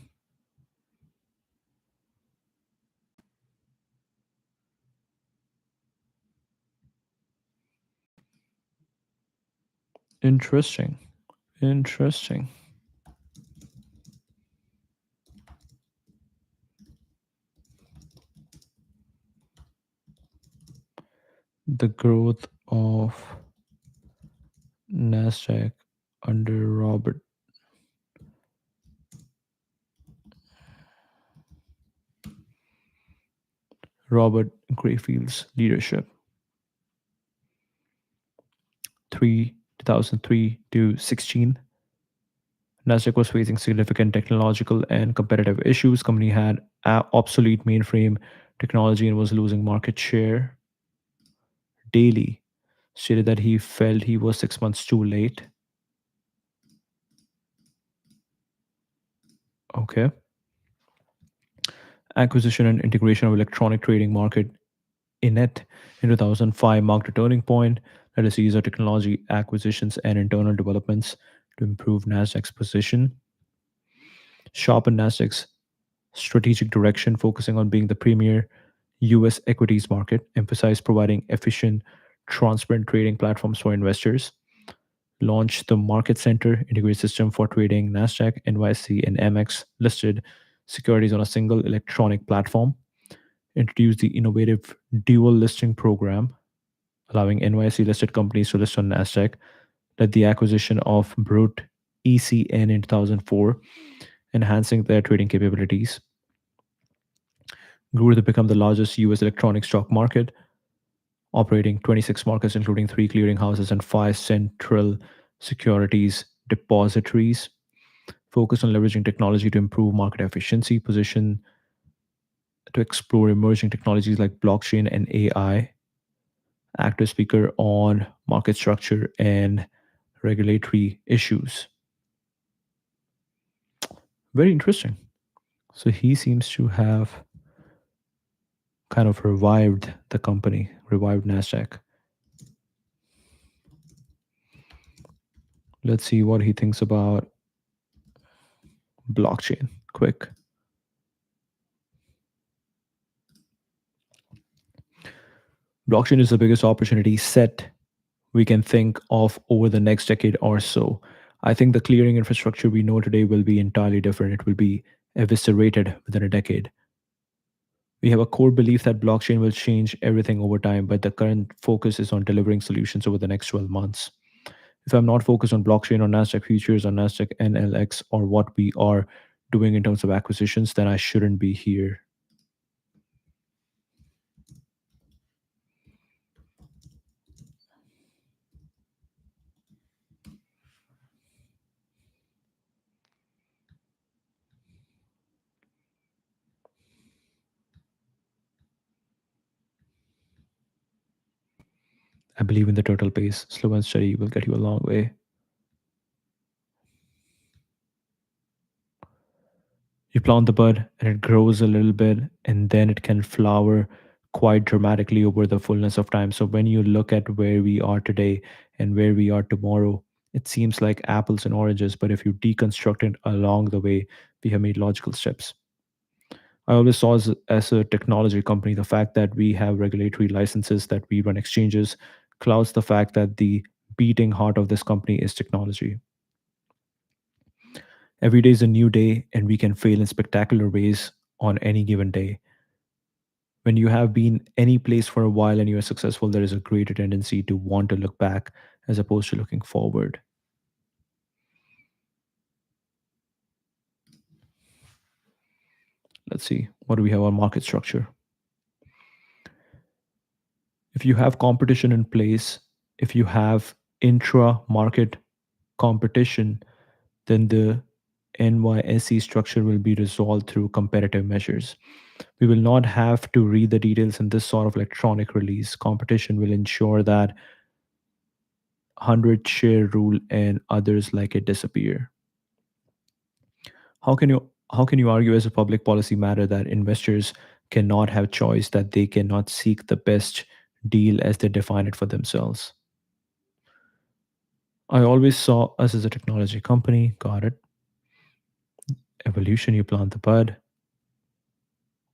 Interesting. Interesting. The growth of Nasdaq under Robert Grayfield's leadership. 2003 to 16. Nasdaq was facing significant technological and competitive issues. Company had obsolete mainframe technology and was losing market share daily. Stated that he felt he was 6 months too late. Okay. Acquisition and integration of electronic trading market Inet in 2005 marked a turning point. Let us use our technology acquisitions and internal developments to improve Nasdaq's position, sharpen Nasdaq's strategic direction, focusing on being the premier US equities market, emphasize providing efficient, transparent trading platforms for investors, launch the Market Center integrated system for trading Nasdaq, NYSE, and MX listed securities on a single electronic platform, introduce the innovative dual listing program, allowing NYSE listed companies to list on Nasdaq, led the acquisition of Brute ECN in 2004, enhancing their trading capabilities, grew to become the largest US electronic stock market, operating 26 markets, including 3 clearinghouses and 5 central securities depositories, focus on leveraging technology to improve market efficiency, position to explore emerging technologies like blockchain and AI, active speaker on market structure and regulatory issues. Very interesting. So he seems to have kind of revived the company, revived Nasdaq. Let's see what he thinks about blockchain. Quick. Blockchain is the biggest opportunity set we can think of over the next decade or so. I think the clearing infrastructure we know today will be entirely different. It will be eviscerated within a decade. We have a core belief that blockchain will change everything over time, but the current focus is on delivering solutions over the next 12 months. If I'm not focused on blockchain or Nasdaq futures or Nasdaq NLX or what we are doing in terms of acquisitions, then I shouldn't be here. I believe in the turtle pace. Slow and steady will get you a long way. You plant the bud and it grows a little bit, and then it can flower quite dramatically over the fullness of time. So when you look at where we are today and where we are tomorrow, it seems like apples and oranges, but if you deconstruct it along the way, we have made logical steps. I always saw as a technology company, the fact that we have regulatory licenses, that we run exchanges, clouds the fact that the beating heart of this company is technology. Every day is a new day, and we can fail in spectacular ways on any given day. When you have been any place for a while and you are successful, there is a greater tendency to want to look back as opposed to looking forward. Let's see, what do we have on market structure? If you have competition in place, if you have intra market competition, then the NYSE structure will be resolved through competitive measures. We will not have to read the details in this sort of electronic release. Competition will ensure that 100 share rule and others like it disappear. How can you argue as a public policy matter that investors cannot have choice, that they cannot seek the best deal as they define it for themselves? I always saw us as a technology company. Got it. Evolution, you plant the bud,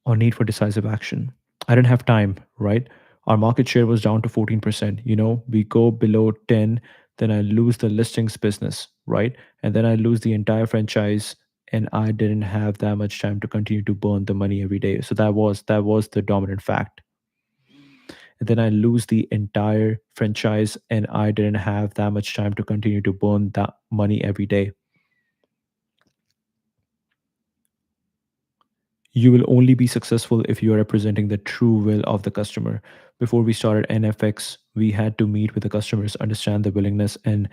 or need for decisive action. I didn't have time, right? Our market share was down to 14%. We go below 10, then I lose the listings business, right? And then I lose the entire franchise, and I didn't have that much time to continue to burn the money every day. So that was the dominant fact. And then I lose the entire franchise, and I didn't have that much time to continue to burn that money every day. You will only be successful if you are representing the true will of the customer. Before we started NFX, we had to meet with the customers, understand the willingness, and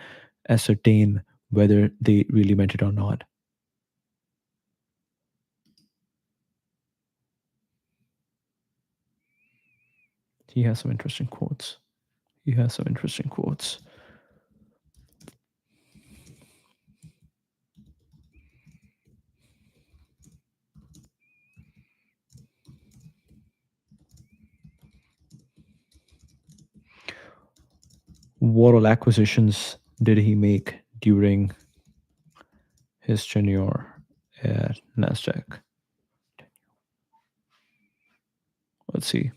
ascertain whether they really meant it or not. He has some interesting quotes. He has some interesting quotes. What all acquisitions did he make during his tenure at Nasdaq? Let's see.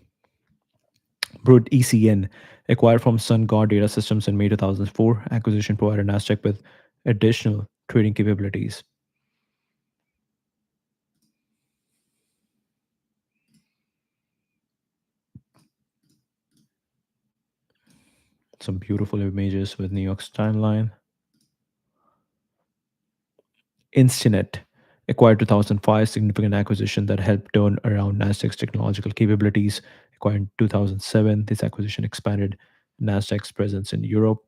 Broad ECN, acquired from Sun God Data Systems in May 2004. Acquisition provided Nasdaq with additional trading capabilities. Some beautiful images with New York's timeline. Instinet, acquired 2005, significant acquisition that helped turn around Nasdaq's technological capabilities. Acquired in 2007, this acquisition expanded Nasdaq's presence in Europe.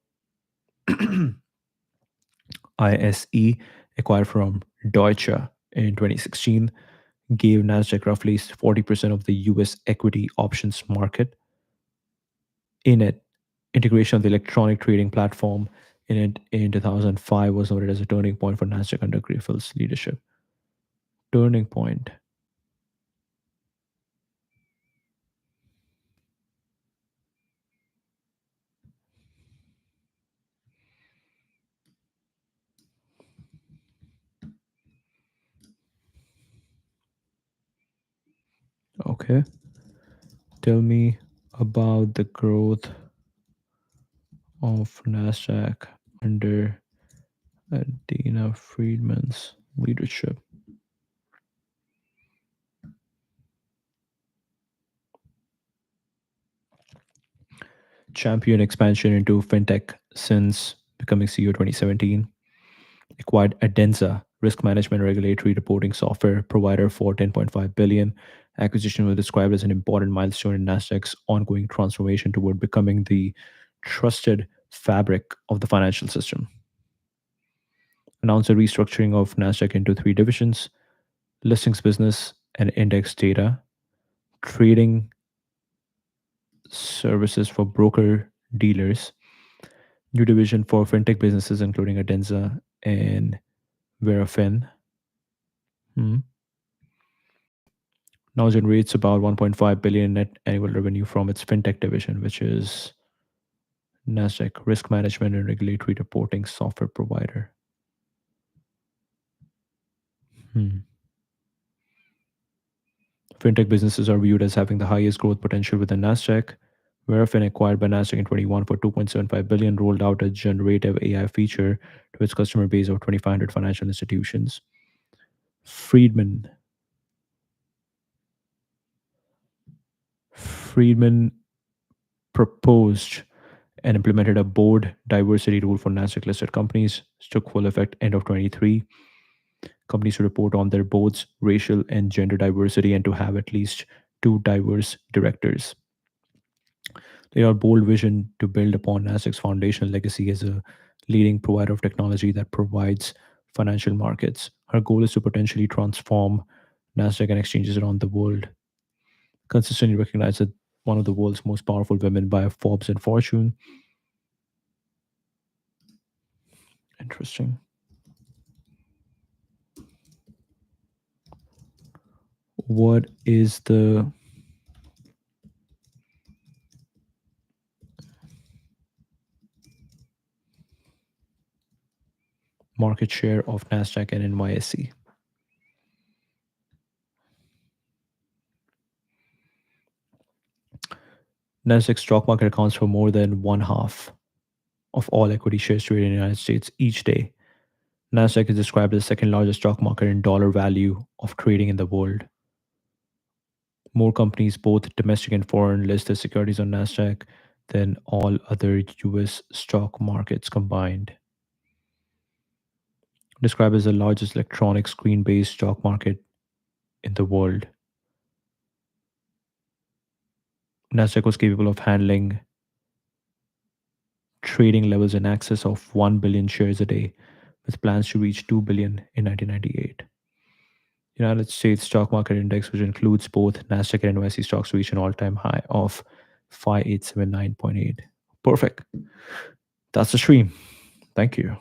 ISE, acquired from Deutsche in 2016, gave Nasdaq roughly 40% of the US equity options market. In it, integration of the electronic trading platform in it in 2005 was noted as a turning point for Nasdaq under Griffel's leadership. Turning point. Okay. Tell me about the growth of Nasdaq under Dana Friedman's leadership. Champion expansion into fintech since becoming CEO 2017. Acquired Adenza, risk management regulatory reporting software provider for 10.5 billion. Acquisition was described as an important milestone in Nasdaq's ongoing transformation toward becoming the trusted fabric of the financial system. Announced a restructuring of Nasdaq into three divisions: listings business and index data, trading services for broker dealers, new division for fintech businesses including Adenza and Verafin. Hmm. Now generates about 1.5 billion net annual revenue from its fintech division, which is Nasdaq risk management and regulatory reporting software provider. Hmm. Fintech businesses are viewed as having the highest growth potential within Nasdaq. Verafin, acquired by Nasdaq in 21 for 2.75 billion, rolled out a generative AI feature to its customer base of 2,500 financial institutions. Friedman Friedman proposed and implemented a board diversity rule for Nasdaq listed companies, which took full effect end of 23. Companies to report on their boards racial and gender diversity and to have at least two diverse directors. They are bold vision to build upon Nasdaq's foundational legacy as a leading provider of technology that provides financial markets. Her goal is to potentially transform Nasdaq and exchanges around the world. Consistently recognized as one of the world's most powerful women by Forbes and Fortune. Interesting. What is the market share of Nasdaq and NYSE? Nasdaq stock market accounts for more than one half of all equity shares traded in the United States each day. Nasdaq is described as the second largest stock market in dollar value of trading in the world. More companies, both domestic and foreign, list their securities on Nasdaq than all other US stock markets combined. Described as the largest electronic screen based stock market in the world. Nasdaq was capable of handling trading levels in excess of 1 billion shares a day, with plans to reach 2 billion in 1998. United States stock market index, which includes both Nasdaq and NYSE stocks, reached an all-time high of 5879.8. Perfect. That's the stream. Thank you.